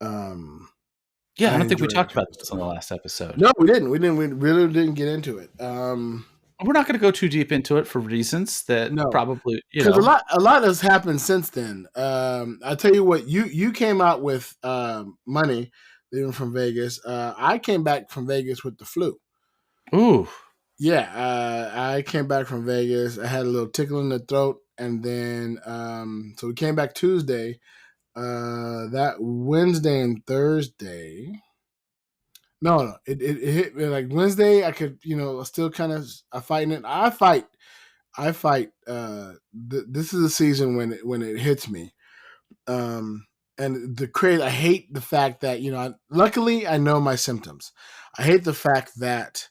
Speaker 2: Um,
Speaker 1: yeah. I
Speaker 2: I
Speaker 1: don't think we
Speaker 2: enjoy that
Speaker 1: talked
Speaker 2: kind
Speaker 1: about
Speaker 2: of
Speaker 1: this on
Speaker 2: stuff.
Speaker 1: the last episode.
Speaker 2: No, we didn't. We didn't. We really didn't get into it.
Speaker 1: We're not going to go too deep into it for reasons that
Speaker 2: No,
Speaker 1: probably
Speaker 2: because a lot has happened since then. I tell you what, you came out with money leaving from Vegas. I came back from Vegas with the flu.
Speaker 1: Ooh,
Speaker 2: Yeah, I came back from Vegas. I had a little tickle in the throat, and then so we came back Tuesday. That Wednesday and Thursday. No, it hit me like Wednesday. I could, still kind of I fighting it. I fight. This is a season when it hits me. Um, and the crazy, I hate the fact that luckily I know my symptoms. I hate the fact that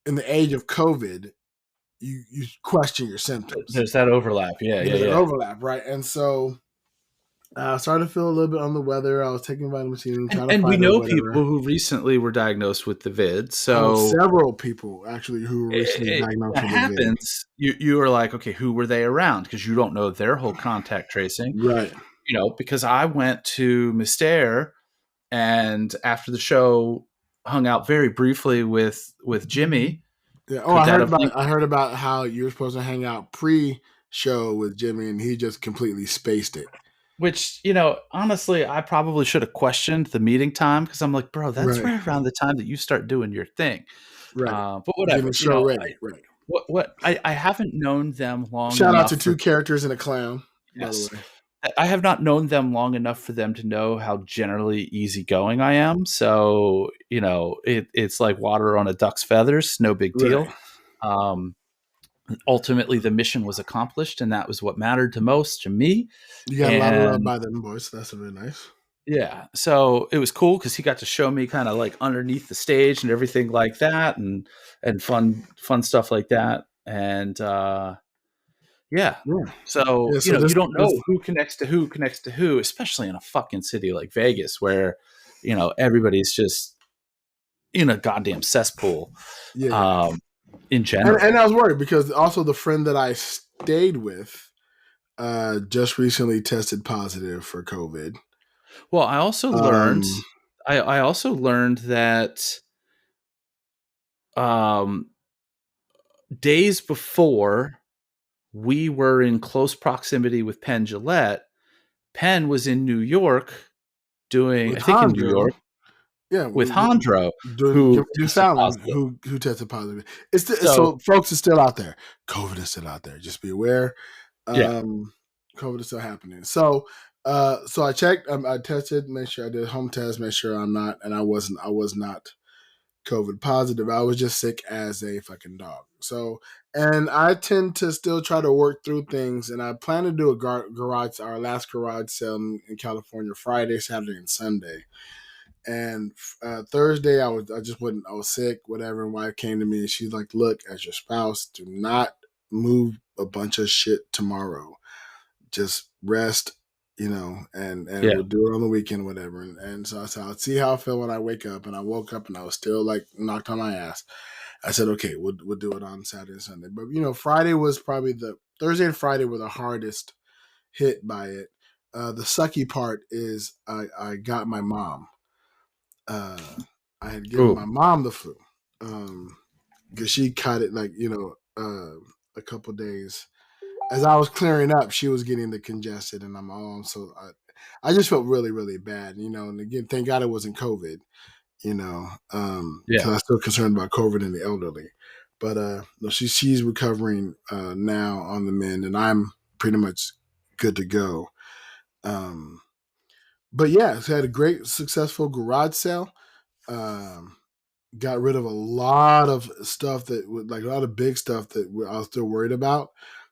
Speaker 2: in the age of COVID, you question your symptoms.
Speaker 1: there's that overlap. Yeah, yeah,
Speaker 2: There's an
Speaker 1: yeah.
Speaker 2: overlap, right? And so I started to feel a little bit on the weather. I was taking vitamin C and trying to
Speaker 1: And we
Speaker 2: fight it or
Speaker 1: know
Speaker 2: whatever.
Speaker 1: people who recently were diagnosed with the vid,
Speaker 2: I know
Speaker 1: so
Speaker 2: several people actually who were recently diagnosed
Speaker 1: that
Speaker 2: with the vid.
Speaker 1: happens. You are like, okay, who were they around? Because you don't know their whole contact tracing.
Speaker 2: Right.
Speaker 1: Because I went to Mystere and after the show hung out very briefly with Jimmy.
Speaker 2: Yeah. Oh,
Speaker 1: Could
Speaker 2: I
Speaker 1: that
Speaker 2: heard
Speaker 1: have
Speaker 2: about
Speaker 1: linked?
Speaker 2: I heard about how you were supposed to hang out pre-show with Jimmy, and he just completely spaced it.
Speaker 1: Which honestly, I probably should have questioned the meeting time because I'm like, bro, that's
Speaker 2: Right.
Speaker 1: right around the time that you start doing your thing.
Speaker 2: Right.
Speaker 1: But
Speaker 2: Getting the
Speaker 1: whatever,
Speaker 2: show ready. Right.
Speaker 1: I haven't known them long
Speaker 2: Shout out to
Speaker 1: enough for
Speaker 2: two characters and a clown, by the
Speaker 1: yes.
Speaker 2: way.
Speaker 1: I have not known them long enough for them to know how generally easygoing I am. So, it's like water on a duck's feathers, no big
Speaker 2: Right.
Speaker 1: deal. Um, Ultimately, the mission was accomplished, and that was what mattered to most to me.
Speaker 2: You got a lot of love
Speaker 1: And
Speaker 2: by them boys. So that's really nice.
Speaker 1: yeah, so it was cool because he got to show me kind of like underneath the stage and everything like that, and fun stuff like that. And yeah.
Speaker 2: Yeah.
Speaker 1: So,
Speaker 2: Yeah. So
Speaker 1: you
Speaker 2: this
Speaker 1: don't
Speaker 2: this
Speaker 1: know who connects to who, especially in a fucking city like Vegas where, everybody's just in a goddamn cesspool.
Speaker 2: yeah.
Speaker 1: Um, in
Speaker 2: And
Speaker 1: general.
Speaker 2: I was worried because also the friend that I stayed with just recently tested positive for COVID.
Speaker 1: Well, I also learned,
Speaker 2: Um,
Speaker 1: I also learned that um, days before we were in close proximity with Penn Jillette, Penn was in New York doing,
Speaker 2: with
Speaker 1: I think in New
Speaker 2: Hondro,
Speaker 1: York,
Speaker 2: yeah,
Speaker 1: with Hondro,
Speaker 2: doing
Speaker 1: who
Speaker 2: Jimmy
Speaker 1: tested
Speaker 2: Fallon
Speaker 1: positive.
Speaker 2: who tested positive.
Speaker 1: So
Speaker 2: So folks are still out there. COVID is still out there. Just be aware.
Speaker 1: yeah,
Speaker 2: Um, COVID is still happening. So I checked. I tested. Make sure I did a home test. Make sure I'm not, and I wasn't. I was not COVID positive. I was just sick as a fucking dog. So, and I tend to still try to work through things. And I plan to do a garage, our last garage sale in California, Friday, Saturday, and Sunday. And Thursday, I just wasn't. I was sick, whatever. And wife came to me and she's like, "Look, as your spouse, do not move a bunch of shit tomorrow. Just rest." And
Speaker 1: yeah.
Speaker 2: we'll do it on the weekend, whatever. And so I said, I'll see how I feel when I wake up. And I woke up and I was still like knocked on my ass. I said, okay, we'll do it on Saturday and Sunday. But Friday was probably the Thursday and Friday were the hardest hit by it. The sucky part is I got my mom. Uh, I had given
Speaker 1: Ooh,
Speaker 2: my mom the flu because she caught it like a couple days as I was clearing up. She was getting the congested, and I just felt really really bad, And again, thank God it wasn't COVID,
Speaker 1: yeah.
Speaker 2: because I'm still concerned about COVID in the elderly. But no, she's recovering now on the mend, and I'm pretty much good to go. Um, but yeah, so I had a great successful garage sale. Um, got rid of a lot of stuff like a lot of big stuff that I was still worried about.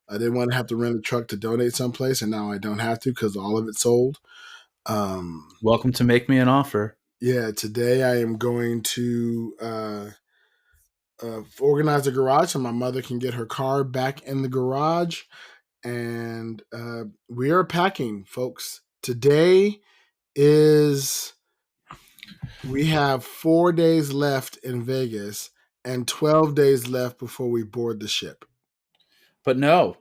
Speaker 2: I didn't want to have to rent a truck to donate someplace, and now I don't have to because all of it's sold. Um,
Speaker 1: Welcome to Make Me an Offer.
Speaker 2: yeah, today I am going to organize the garage so my mother can get her car back in the garage, and we are packing, folks. Today is we have 4 days left in Vegas and 12 days left before we board the ship.
Speaker 1: But no,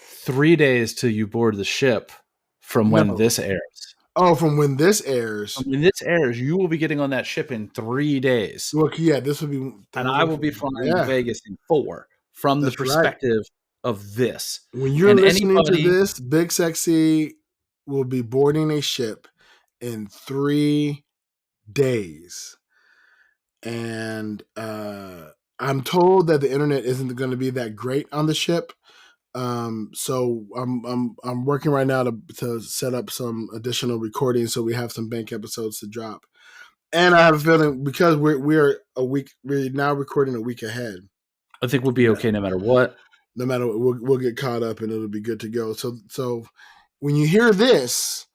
Speaker 1: 3 days till you board the ship from when
Speaker 2: No.
Speaker 1: this airs.
Speaker 2: Oh, from when this airs.
Speaker 1: When this airs, you will be getting on that ship in 3 days.
Speaker 2: Look, yeah, this would be
Speaker 1: And I
Speaker 2: Thursday.
Speaker 1: will be flying to
Speaker 2: Yeah,
Speaker 1: Vegas in 4 from the
Speaker 2: that's right.
Speaker 1: perspective of this.
Speaker 2: When you're
Speaker 1: And
Speaker 2: listening to
Speaker 1: anybody,
Speaker 2: this, Big Sexy will be boarding a ship in 3 days. And I'm told that the internet isn't going to be that great on the ship. So I'm working right now to set up some additional recordings so we have some bank episodes to drop. And I have a feeling because we're now recording a week ahead.
Speaker 1: I think we'll be
Speaker 2: Yeah.
Speaker 1: okay no matter what.
Speaker 2: No matter what, we'll get caught up and it'll be good to go. So when you hear this,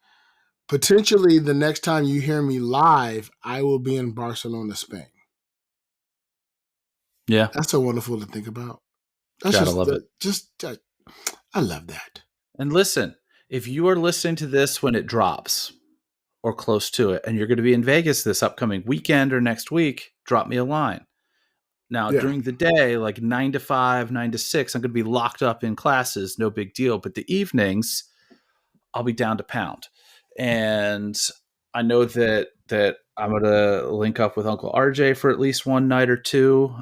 Speaker 2: potentially the next time you hear me live, I will be in Barcelona, Spain.
Speaker 1: Yeah,
Speaker 2: That's so wonderful to think about. That's
Speaker 1: gotta love it.
Speaker 2: I love that.
Speaker 1: And listen, if you are listening to this when it drops or close to it, and you're going to be in Vegas this upcoming weekend or next week, drop me a line. Now,
Speaker 2: Yeah.
Speaker 1: during the day, like 9 to 5, 9 to 6, I'm going to be locked up in classes, no big deal. But the evenings, I'll be down to pound. And I know that I'm going to link up with Uncle RJ for at least one night or two.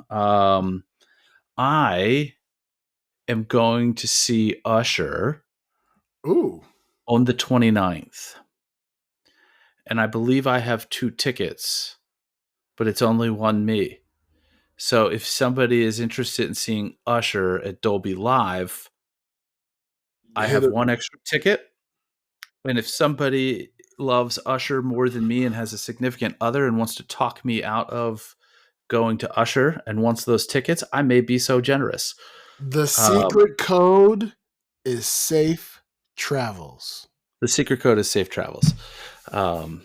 Speaker 1: I am going to see Usher
Speaker 2: Ooh.
Speaker 1: on the 29th. And I believe I have 2 tickets, but it's only one me. So if somebody is interested in seeing Usher at Dolby Live, I
Speaker 2: Hit
Speaker 1: have
Speaker 2: it.
Speaker 1: one extra ticket. And if somebody loves Usher more than me and has a significant other and wants to talk me out of going to Usher and wants those tickets, I may be so generous.
Speaker 2: The
Speaker 1: Um,
Speaker 2: secret code is safe travels.
Speaker 1: the secret code is safe travels. Um,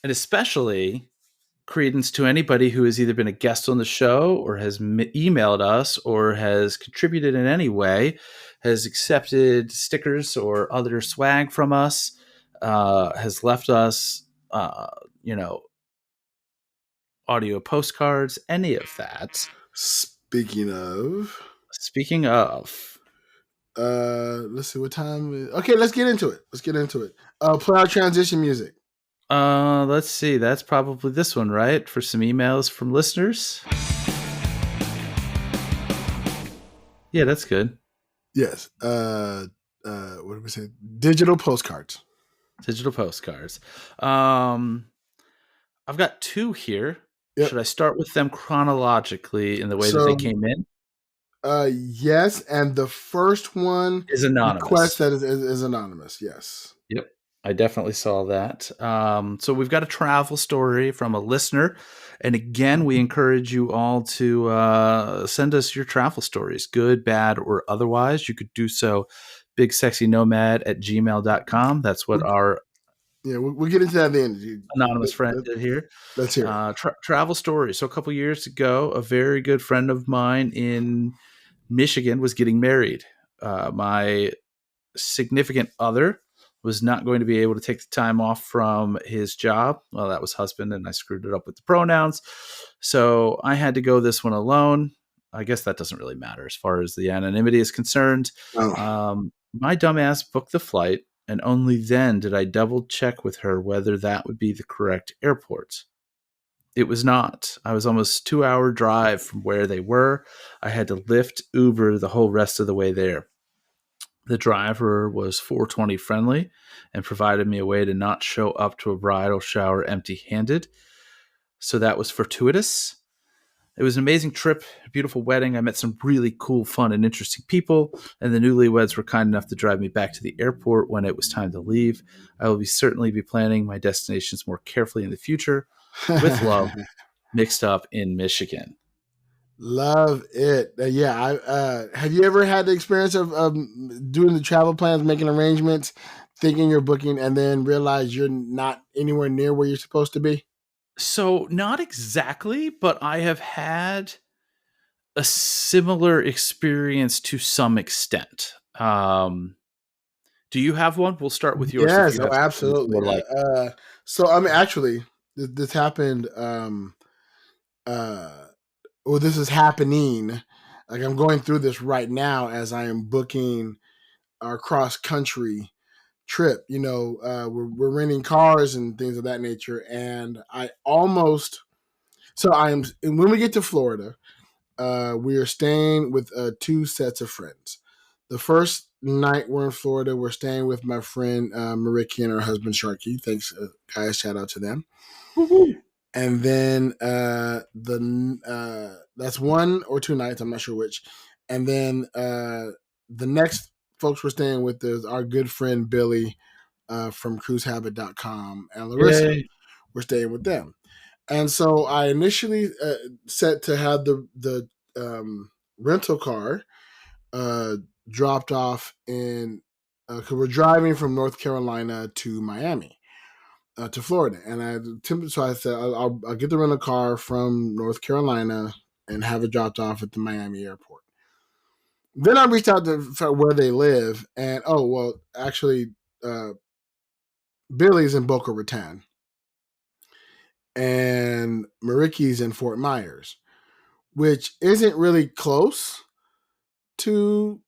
Speaker 1: and especially credence to anybody who has either been a guest on the show or has emailed us or has contributed in any way, has accepted stickers or other swag from us, has left us, you know, audio postcards, any of that.
Speaker 2: Speaking of,
Speaker 1: Speaking of,
Speaker 2: let's see what time. Okay, let's get into it. Play our transition music.
Speaker 1: let's see. That's probably this one, right? For some emails from listeners. Yeah, that's good.
Speaker 2: Yes. What did we say? Digital postcards.
Speaker 1: Digital postcards. I've got two here.
Speaker 2: Yep.
Speaker 1: Should I start with them chronologically in the way that they
Speaker 2: So,
Speaker 1: came in?
Speaker 2: yes, and the first one
Speaker 1: Is
Speaker 2: request
Speaker 1: anonymous.
Speaker 2: that is anonymous. Yes.
Speaker 1: Yep. I definitely saw that. So we've got a travel story from a listener. And again, we encourage you all to send us your travel stories, good, bad, or otherwise. You could do so bigsexynomad@gmail.com. That's what our
Speaker 2: Yeah, we'll get into that at the end.
Speaker 1: anonymous friend did here.
Speaker 2: Let's hear it.
Speaker 1: Travel stories. So a couple years ago, a very good friend of mine in Michigan was getting married. My significant other was not going to be able to take the time off from his job. Well, that was husband, and I screwed it up with the pronouns. So I had to go this one alone. I guess that doesn't really matter as far as the anonymity is concerned.
Speaker 2: Oh.
Speaker 1: My dumbass booked the flight, and only then did I double check with her whether that would be the correct airport. It was not. I was almost 2 hour drive from where they were. I had to Lyft Uber the whole rest of the way there. The driver was 420 friendly and provided me a way to not show up to a bridal shower empty handed. So that was fortuitous. It was an amazing trip, a beautiful wedding. I met some really cool, fun, and interesting people, and the newlyweds were kind enough to drive me back to the airport when it was time to leave. I will certainly be planning my destinations more carefully in the future. With love, mixed up in Michigan.
Speaker 2: Love it. Yeah. Have you ever had the experience of doing the travel plans, making arrangements, thinking you're booking, and then realize you're not anywhere near where you're supposed to be?
Speaker 1: So, not exactly, but I have had a similar experience to some extent. Do you have one? We'll start with yours if
Speaker 2: Yes.
Speaker 1: you
Speaker 2: Oh,
Speaker 1: have something that's
Speaker 2: absolutely.
Speaker 1: more like.
Speaker 2: So, I mean, actually, this happened. Uh, well, this is happening. Like I'm going through this right now as I am booking our cross country trip. We're renting cars and things of that nature, and I almost. So I'm when we get to Florida, we are staying with two sets of friends. The first night we're in Florida, we're staying with my friend Mariki and her husband Sharky. Thanks, guys. Shout out to them.
Speaker 1: Woo-hoo.
Speaker 2: And then that's 1 or 2 nights. I'm not sure which. And then the next folks we're staying with is our good friend Billy from cruisehabit.com and Larissa.
Speaker 1: Yay.
Speaker 2: We're staying with them. And so I initially set to have the rental car dropped off in because we're driving from North Carolina to Miami. To Florida, and so I said I'll get the rental car from North Carolina and have it dropped off at the Miami airport. Then I reached out to where they live, and actually, Billy's in Boca Raton, and Mariki's in Fort Myers, which isn't really close to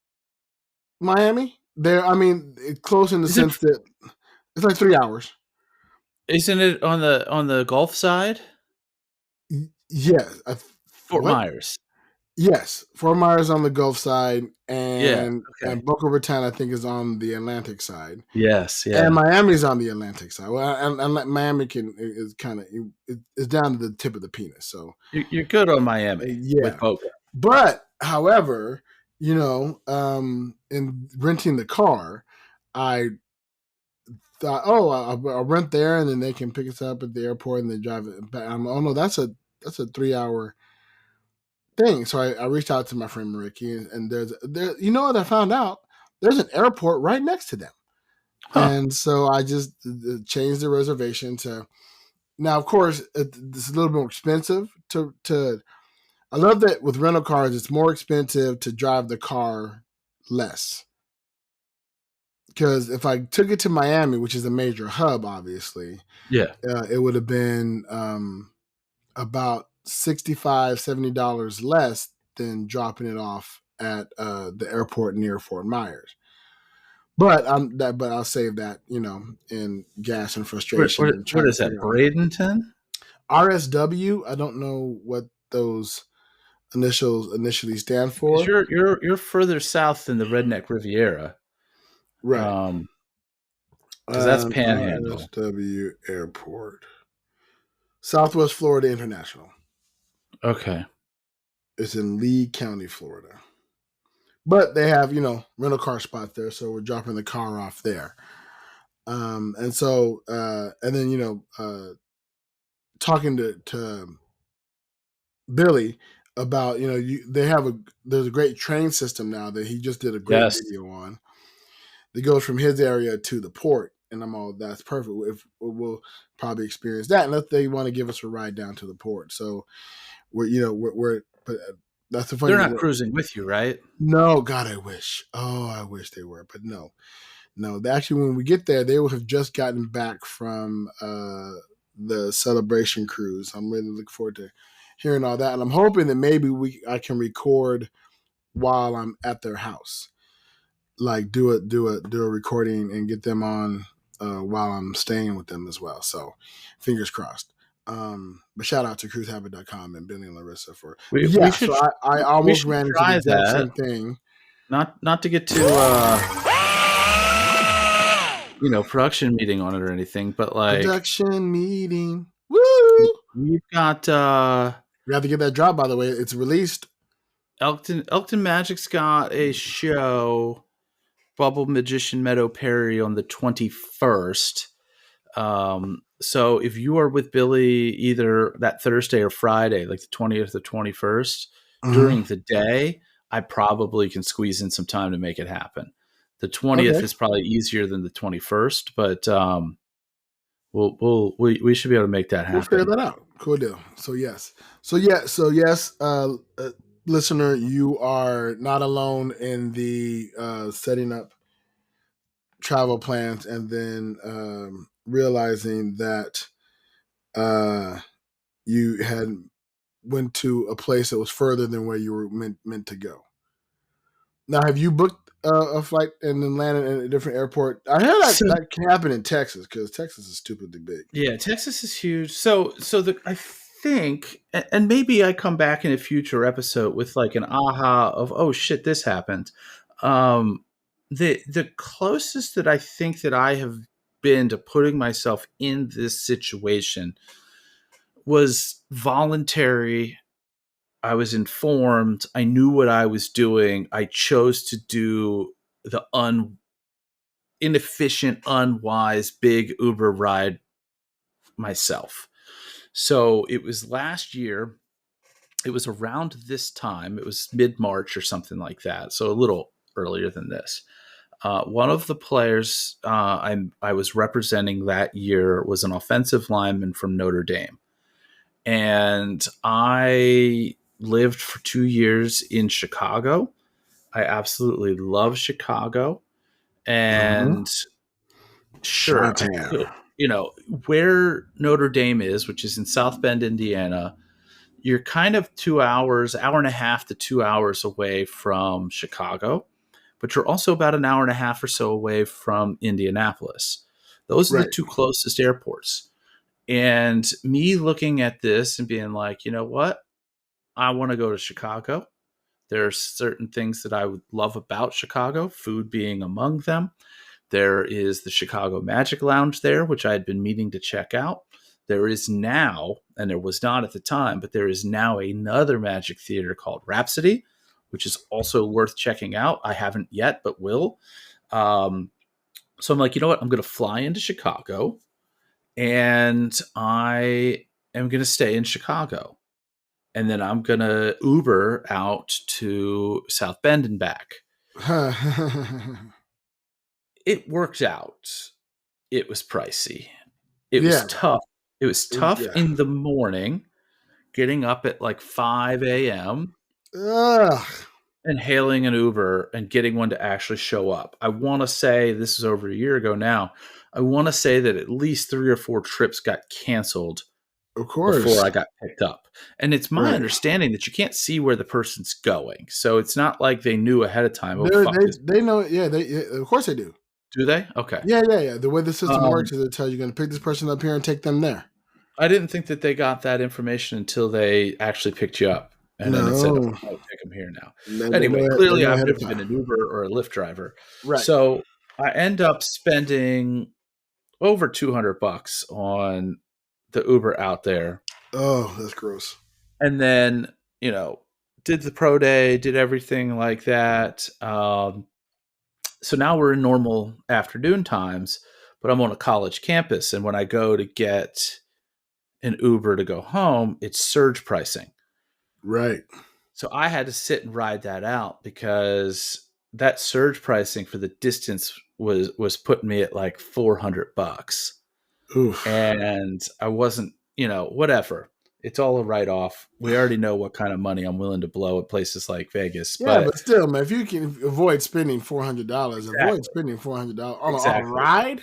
Speaker 2: Miami. I mean, it's close in the
Speaker 1: Isn't
Speaker 2: sense that it's like 3 hours.
Speaker 1: isn't it on the Gulf side?
Speaker 2: Yes.
Speaker 1: Fort
Speaker 2: What?
Speaker 1: Myers.
Speaker 2: Yes, Fort Myers on the Gulf side,
Speaker 1: Yeah.
Speaker 2: and
Speaker 1: Okay.
Speaker 2: Boca Raton I think is on the Atlantic side,
Speaker 1: Yes.
Speaker 2: and
Speaker 1: Yeah.
Speaker 2: Miami's on the Atlantic side. Well, and Miami is kind of it's down to the tip of the penis. So
Speaker 1: You're good on Miami with
Speaker 2: yeah,
Speaker 1: Boca.
Speaker 2: but however, in renting the car, I thought, oh, I'll rent there, and then they can pick us up at the airport and then drive it back. Oh no, that's a 3 hour thing. So I reached out to my friend Mariki, and there. You know what I found out? There's an airport right next to them,
Speaker 1: Huh.
Speaker 2: and so I just changed the reservation to. Now, of course, it's a little more expensive to. I love that with rental cars, it's more expensive to drive the car less. Because if I took it to Miami, which is a major hub, obviously,
Speaker 1: Yeah.
Speaker 2: it would have been about $65-$70 less than dropping it off at the airport near Fort Myers. But I'll save that, in gas and frustration and
Speaker 1: What
Speaker 2: trying to
Speaker 1: is that?
Speaker 2: figure out
Speaker 1: Bradenton?
Speaker 2: RSW. I don't know what those initials initially stand
Speaker 1: Because
Speaker 2: for.
Speaker 1: you're further south than the Redneck Riviera.
Speaker 2: Right.
Speaker 1: Because that's Panhandle.
Speaker 2: RSW Airport, Southwest Florida International.
Speaker 1: Okay.
Speaker 2: It's in Lee County, Florida. But they have, rental car spot there, so we're dropping the car off there. And so, and then, talking to Billy about, there's a great train system now that he just did a great
Speaker 1: Yes.
Speaker 2: video on that goes from his area to the port. And I'm all, that's perfect. If we'll probably experience that unless they want to give us a ride down to the port. So but that's the funny
Speaker 1: They're
Speaker 2: thing.
Speaker 1: not cruising with you, right?
Speaker 2: No, God, I wish. Oh, I wish they were, but no. Actually, when we get there, they will have just gotten back from the celebration cruise. I'm really looking forward to hearing all that, and I'm hoping that maybe I can record while I'm at their house, like do a recording and get them on while I'm staying with them as well. So, fingers crossed. But shout out to cruisehabit.com and Billy and Larissa for
Speaker 1: We
Speaker 2: yeah.
Speaker 1: should
Speaker 2: So I
Speaker 1: we
Speaker 2: almost
Speaker 1: should
Speaker 2: ran into the
Speaker 1: try
Speaker 2: exact
Speaker 1: that.
Speaker 2: same thing.
Speaker 1: Not to get too production meeting on it or anything, but like
Speaker 2: Production meeting. Woo!
Speaker 1: we've got
Speaker 2: We have to get that drop, by the way. It's released.
Speaker 1: Elkton Magic's got a show, Bubble Magician Meadow Perry, on the 21st. So if you are with Billy either that Thursday or Friday, like the 20th or 21st, during the day, I probably can squeeze in some time to make it happen. The 20th
Speaker 2: Okay.
Speaker 1: is probably easier than the 21st, but we should be able to make that
Speaker 2: We'll figure
Speaker 1: happen.
Speaker 2: that out. Cool deal. So yes. Listener, you are not alone in the setting up travel plans and then realizing that uh, you had went to a place that was further than where you were meant to go. Now, have you booked a flight and then landed in a different airport? I heard
Speaker 1: So,
Speaker 2: that can happen in Texas because Texas is stupidly big.
Speaker 1: yeah, Texas is huge. So I think, and maybe I come back in a future episode with like an aha of, oh shit, this happened. The closest that I think that I have been to putting myself in this situation was voluntary. I was informed. I knew what I was doing. I chose to do the inefficient, unwise, big Uber ride myself. So it was last year. It was around this time. It was mid-March or something like that. So a little earlier than this. One of the players I was representing that year was an offensive lineman from Notre Dame. And I lived for 2 years in Chicago. I absolutely love Chicago. And sure, I
Speaker 2: Chi-town.
Speaker 1: could, where Notre Dame is, which is in South Bend, Indiana, you're kind of 2 hours, hour and a half to 2 hours away from Chicago, but you're also about an hour and a half or so away from Indianapolis. Those are the
Speaker 2: Right.
Speaker 1: two closest airports. And me looking at this and being like, you know what? I want to go to Chicago. There are certain things that I would love about Chicago, food being among them. There is the Chicago Magic Lounge there, which I had been meaning to check out. There is now, and there was not at the time, but there is now another Magic Theater called Rhapsody, which is also worth checking out. I haven't yet, but will. So I'm like, you know what? I'm going to fly into Chicago, and I am going to stay in Chicago. And then I'm going to Uber out to South Bend and back. It worked out. It was pricey. It was
Speaker 2: Yeah.
Speaker 1: tough. It was tough
Speaker 2: Yeah.
Speaker 1: in the morning, getting up at like 5 a.m.
Speaker 2: Ugh.
Speaker 1: and hailing an Uber and getting one to actually show up. I want to say, this is over a year ago now, I want to say that at least 3 or 4 trips got canceled
Speaker 2: Of
Speaker 1: before
Speaker 2: course.
Speaker 1: I got picked up. And it's my
Speaker 2: Right.
Speaker 1: understanding that you can't see where the person's going. So it's not like they knew ahead of time, oh,
Speaker 2: They
Speaker 1: fuck
Speaker 2: they
Speaker 1: this.
Speaker 2: they know. Yeah, of course they do.
Speaker 1: Do they? Okay.
Speaker 2: Yeah, yeah, yeah. The way the system
Speaker 1: Um,
Speaker 2: works is it tells you, you're going to pick this person up here and take them there.
Speaker 1: I didn't think that they got that information until they actually picked you up. And then it said,
Speaker 2: No,
Speaker 1: oh, take them here now.
Speaker 2: they
Speaker 1: Anyway,
Speaker 2: know they
Speaker 1: clearly
Speaker 2: know
Speaker 1: I've
Speaker 2: ahead of
Speaker 1: never been
Speaker 2: time.
Speaker 1: an Uber or a Lyft driver.
Speaker 2: Right.
Speaker 1: So I end up spending over $200 on the Uber out there.
Speaker 2: Oh, that's gross.
Speaker 1: And then, did the pro day, did everything like that. So now we're in normal afternoon times, but I'm on a college campus. And when I go to get an Uber to go home, it's surge pricing.
Speaker 2: Right.
Speaker 1: So I had to sit and ride that out because that surge pricing for the distance was putting me at like $400.
Speaker 2: Oof.
Speaker 1: And I wasn't, whatever. It's all a write off. We already know what kind of money I'm willing to blow at places like Vegas,
Speaker 2: Yeah,
Speaker 1: but
Speaker 2: but still, man, if you can avoid spending $400, avoid
Speaker 1: exactly,
Speaker 2: spending $400 on a
Speaker 1: exactly.
Speaker 2: ride.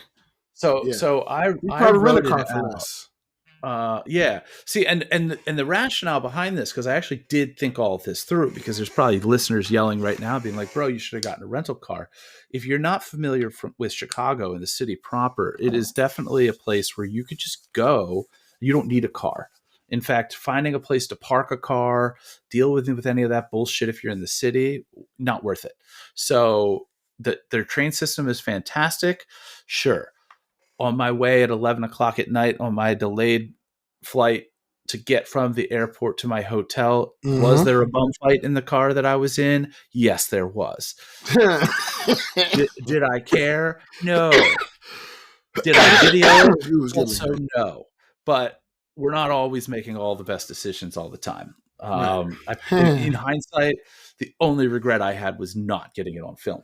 Speaker 1: So
Speaker 2: Yeah,
Speaker 1: so I
Speaker 2: you
Speaker 1: I
Speaker 2: probably rent a
Speaker 1: wrote it
Speaker 2: car for
Speaker 1: out.
Speaker 2: less.
Speaker 1: Yeah. See, and the rationale behind this, because I actually did think all of this through, because there's probably listeners yelling right now, being like, "Bro, you should have gotten a rental car." If you're not familiar with Chicago and the city proper, it is definitely a place where you could just go. You don't need a car. In fact, finding a place to park a car, deal with any of that bullshit if you're in the city, not worth it. So their train system is fantastic. Sure, on my way at 11 o'clock at night on my delayed flight to get from the airport to my hotel, was
Speaker 2: Mm-hmm.
Speaker 1: there a bum fight in the car that I was in? Yes, there was. Did I care? No. Did I video it?
Speaker 2: Excuse me.
Speaker 1: Also, no. But we're not always making all the best decisions all the time.
Speaker 2: Right.
Speaker 1: In hindsight, the only regret I had was not getting it on film.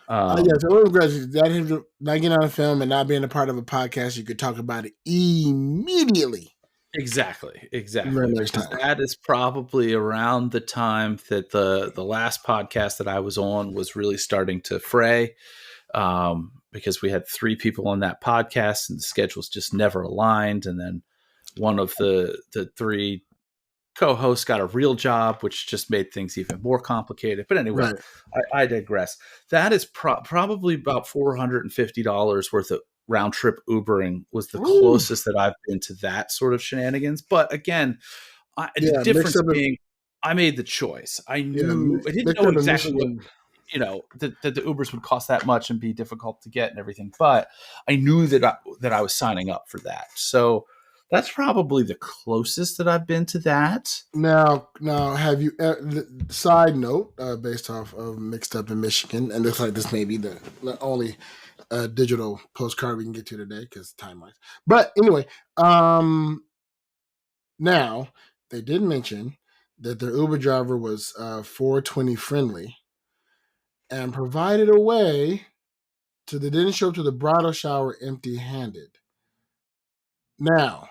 Speaker 2: Yeah, so I'm glad that him not getting on a film and not being a part of a podcast, you could talk about it immediately.
Speaker 1: Exactly,
Speaker 2: Very next
Speaker 1: because
Speaker 2: time.
Speaker 1: that is probably around the time that the last podcast that I was on was really starting to fray, because we had 3 people on that podcast and the schedules just never aligned, and then one of the 3 co-hosts got a real job, which just made things even more complicated. But anyway,
Speaker 2: Right.
Speaker 1: I digress. That is probably about $450 worth of round trip Ubering was the
Speaker 2: Ooh.
Speaker 1: closest that I've been to that sort of shenanigans. But again, the
Speaker 2: Yeah, mixed
Speaker 1: difference
Speaker 2: up in
Speaker 1: being I made the choice. I didn't
Speaker 2: mixed
Speaker 1: know
Speaker 2: up in
Speaker 1: exactly what,
Speaker 2: Michigan.
Speaker 1: that the Ubers would cost that much and be difficult to get and everything, but I knew that I was signing up for that. So that's probably the closest that I've been to that.
Speaker 2: Now, have you? Side note, based off of mixed up in Michigan, and looks like this may be the only digital postcard we can get to today because time wise. But anyway, now they did mention that their Uber driver was 420 friendly and provided a way to they didn't show up to the bridal shower empty handed. Now,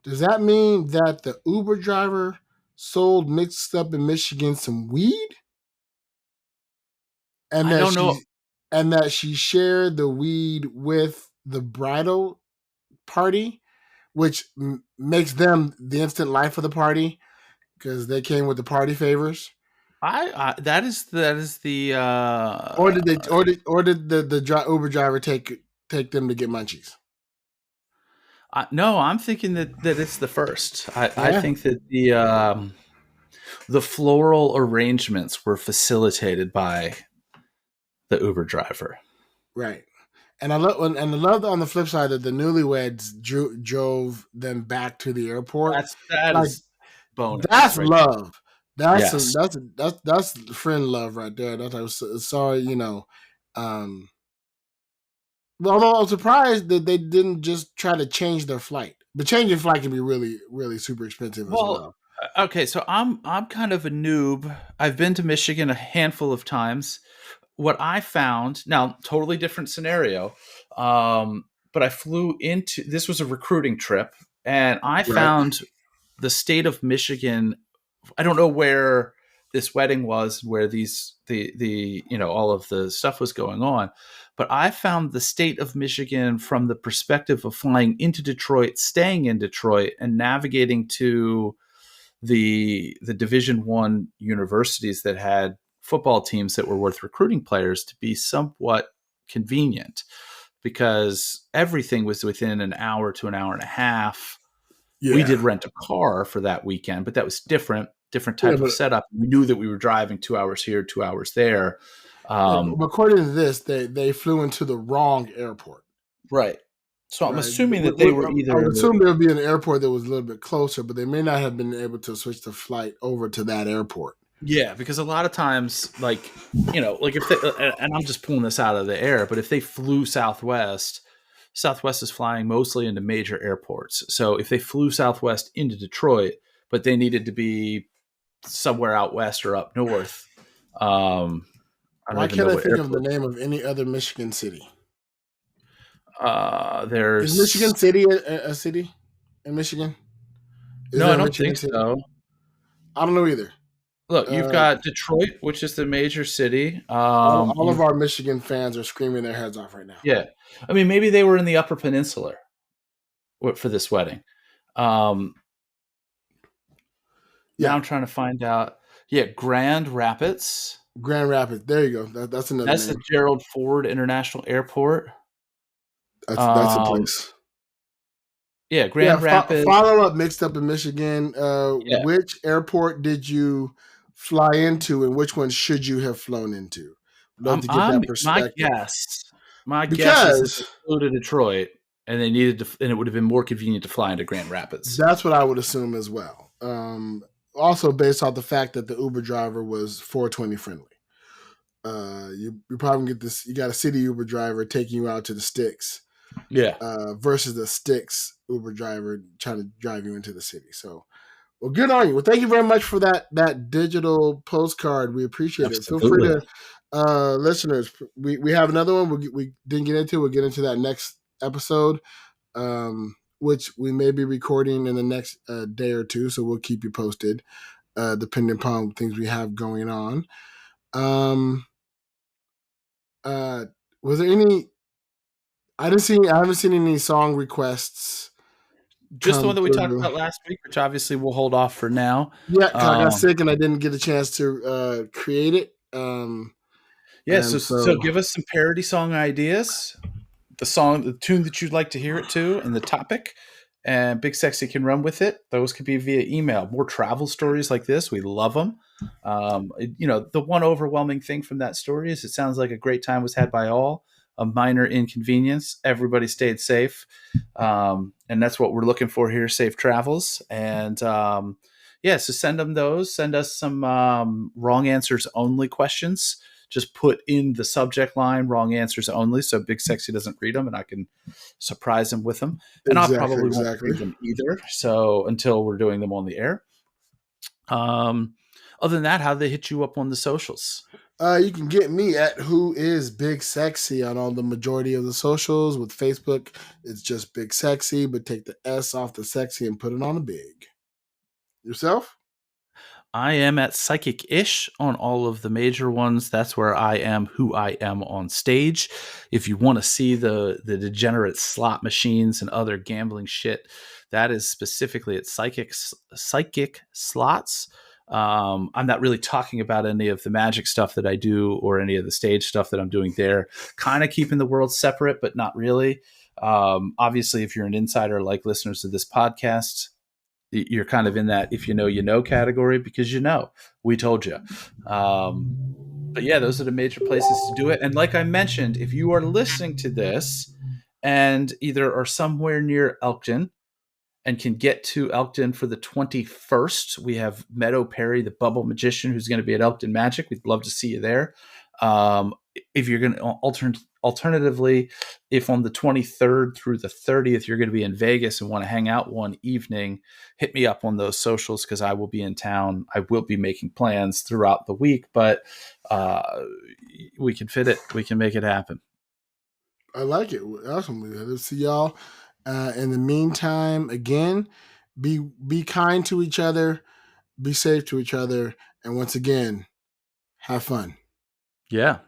Speaker 2: does that mean that the Uber driver sold mixed up in Michigan some weed? And
Speaker 1: I
Speaker 2: that
Speaker 1: don't know.
Speaker 2: she shared the weed with the bridal party, which makes them the instant life of the party because they came with the party favors.
Speaker 1: I that is the
Speaker 2: Or did they? Or did the Uber driver take them to get munchies?
Speaker 1: no, I'm thinking that it's the first. I
Speaker 2: Yeah,
Speaker 1: think that the floral arrangements were facilitated by the Uber driver.
Speaker 2: right. And I love on the flip side that the newlyweds drove them back to the airport.
Speaker 1: That
Speaker 2: Like
Speaker 1: is bonus
Speaker 2: that's
Speaker 1: right there.
Speaker 2: love.
Speaker 1: Yes.
Speaker 2: That's friend love right there. That's I was sorry, Um, although I'm surprised that they didn't just try to change their flight. But changing flight can be really, really super expensive as
Speaker 1: Well,
Speaker 2: well.
Speaker 1: okay, so I'm kind of a noob. I've been to Michigan a handful of times. What I found, now totally different scenario, but I flew into, this was a recruiting trip, and I
Speaker 2: Right.
Speaker 1: found the state of Michigan. I don't know where this wedding was, where the all of the stuff was going on. But I found the state of Michigan from the perspective of flying into Detroit, staying in Detroit, and navigating to the Division One universities that had football teams that were worth recruiting players to be somewhat convenient, because everything was within an hour to an hour and a half. We
Speaker 2: Yeah.
Speaker 1: did rent a car for that weekend, but that was different
Speaker 2: Yeah,
Speaker 1: type of
Speaker 2: but
Speaker 1: setup. We knew that we were driving 2 hours here, 2 hours there.
Speaker 2: yeah,
Speaker 1: Um,
Speaker 2: but according to this, they flew into the wrong airport.
Speaker 1: right. So I'm
Speaker 2: Right.
Speaker 1: assuming that they were
Speaker 2: I would
Speaker 1: either,
Speaker 2: assume there would be an airport that was a little bit closer, but they may not have been able to switch the flight over to that airport.
Speaker 1: yeah, because a lot of times, like if they, and I'm just pulling this out of the air, but if they flew Southwest, Southwest is flying mostly into major airports. So if they flew Southwest into Detroit, but they needed to be somewhere out west or up north, I don't
Speaker 2: Why
Speaker 1: even
Speaker 2: can't
Speaker 1: know
Speaker 2: I
Speaker 1: what
Speaker 2: think of the
Speaker 1: airport.
Speaker 2: name of any other Michigan city? Is
Speaker 1: There's
Speaker 2: Michigan City a city in Michigan? Is
Speaker 1: no,
Speaker 2: there
Speaker 1: I
Speaker 2: a
Speaker 1: don't
Speaker 2: Michigan
Speaker 1: think
Speaker 2: City?
Speaker 1: so.
Speaker 2: I don't know either.
Speaker 1: Look, you've
Speaker 2: Uh,
Speaker 1: got Detroit, which is the major city.
Speaker 2: all of
Speaker 1: You've
Speaker 2: our Michigan fans are screaming their heads off right now.
Speaker 1: Yeah, I mean, maybe they were in the Upper Peninsula for this wedding. Um, Now
Speaker 2: Yeah,
Speaker 1: I'm trying to find out. Yeah, Grand Rapids.
Speaker 2: Grand Rapids. There you go. That's another
Speaker 1: That's the
Speaker 2: name.
Speaker 1: Gerald Ford International Airport.
Speaker 2: That's a
Speaker 1: Um,
Speaker 2: place.
Speaker 1: yeah,
Speaker 2: Yeah,
Speaker 1: Grand Rapids.
Speaker 2: follow up mixed up in Michigan.
Speaker 1: Yeah,
Speaker 2: Which airport did you fly into, and which one should you have flown into? Love to get
Speaker 1: I'm
Speaker 2: that
Speaker 1: my
Speaker 2: perspective
Speaker 1: guess. My guess is that they
Speaker 2: because
Speaker 1: flew to Detroit, and they needed to, and it would have been more convenient to fly into Grand Rapids.
Speaker 2: that's what I would assume as well. Also, based off the fact that the Uber driver was 420 friendly. You probably get this. You got a city Uber driver taking you out to the sticks
Speaker 1: Yeah,
Speaker 2: versus the sticks Uber driver trying to drive you into the city. So, well, good on you. Well, thank you very much for that digital postcard. We appreciate it. Feel free
Speaker 1: absolutely.
Speaker 2: to listeners. We have another one we didn't get into. We'll get into that next episode, which we may be recording in the next day or two. So we'll keep you posted, depending upon things we have going on. Um, uh, was there any? I haven't seen any song requests
Speaker 1: Just the
Speaker 2: come
Speaker 1: one that we talked
Speaker 2: through.
Speaker 1: about last week, which obviously we'll hold off for now.
Speaker 2: Yeah, 'cause I got
Speaker 1: Um,
Speaker 2: sick and I didn't get a chance to create it.
Speaker 1: yeah,
Speaker 2: And
Speaker 1: so
Speaker 2: so
Speaker 1: give us some parody song ideas, the tune that you'd like to hear it to, and the topic. And Big Sexy can run with it. Those could be via email. More travel stories like this, we love them. The one overwhelming thing from that story is it sounds like a great time was had by all. A minor inconvenience. Everybody stayed safe, and that's what we're looking for here: safe travels. And yeah, so send them those. Send us some wrong answers only questions. Just put in the subject line "wrong answers only," so Big Sexy doesn't read them, and I can surprise him with them. And I probably won't
Speaker 2: exactly.
Speaker 1: read them either. So until we're doing them on the air. Um, Other than that, how do they hit you up on the socials?
Speaker 2: You can get me at Who Is Big Sexy on all the majority of the socials. With Facebook, it's just Big Sexy, but take the S off the sexy and put it on a big. Yourself?
Speaker 1: I am at Psychic Ish on all of the major ones. That's where I am who I am on stage. If you want to see the degenerate slot machines and other gambling shit, that is specifically at Psychic Slots. I'm not really talking about any of the magic stuff that I do or any of the stage stuff that I'm doing there. Kind of keeping the world separate, but not really. Obviously, if you're an insider like listeners to this podcast, you're kind of in that if you know category, because we told you. But yeah, those are the major places to do it. And like I mentioned, if you are listening to this and either are somewhere near Elkton and can get to Elkton for the 21st, we have Meadow Perry, the Bubble Magician, who's going to be at Elkton Magic. We'd love to see you there. If you're going to alternatively, if on the 23rd through the 30th you're going to be in Vegas and want to hang out one evening, hit me up on those socials, because I will be in town. I will be making plans throughout the week, but we can fit it. We can make it happen.
Speaker 2: I like it. Awesome. Let's see y'all. In the meantime, again, be kind to each other. be safe to each other, and once again, have fun.
Speaker 1: Yeah.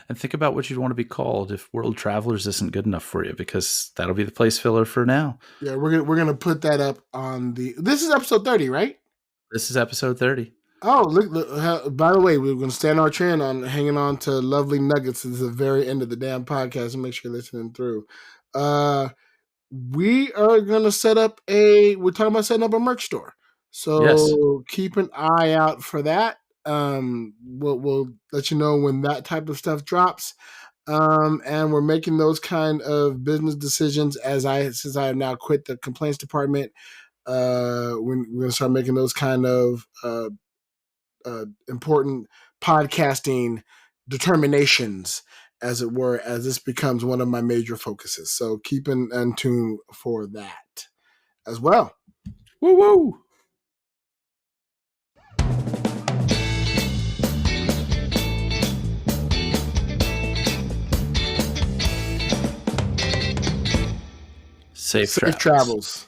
Speaker 1: And think about what you'd want to be called if World Travelers isn't good enough for you, because that'll be the place filler for now.
Speaker 2: Yeah, we're gonna put that up on the. This is episode 30, right?
Speaker 1: This is episode 30.
Speaker 2: Oh, look! By the way, we're gonna stand our trend on hanging on to lovely nuggets at the very end of the damn podcast, and make sure you're listening through. We are gonna set up we're talking about setting up a merch store, so
Speaker 1: Yes.
Speaker 2: keep an eye out for that. We'll let you know when that type of stuff drops. And we're making those kind of business decisions since I have now quit the complaints department. We're gonna start making those kind of important podcasting determinations, as it were, as this becomes one of my major focuses. So keep in tune for that as well.
Speaker 1: Woo woo! Safe travels.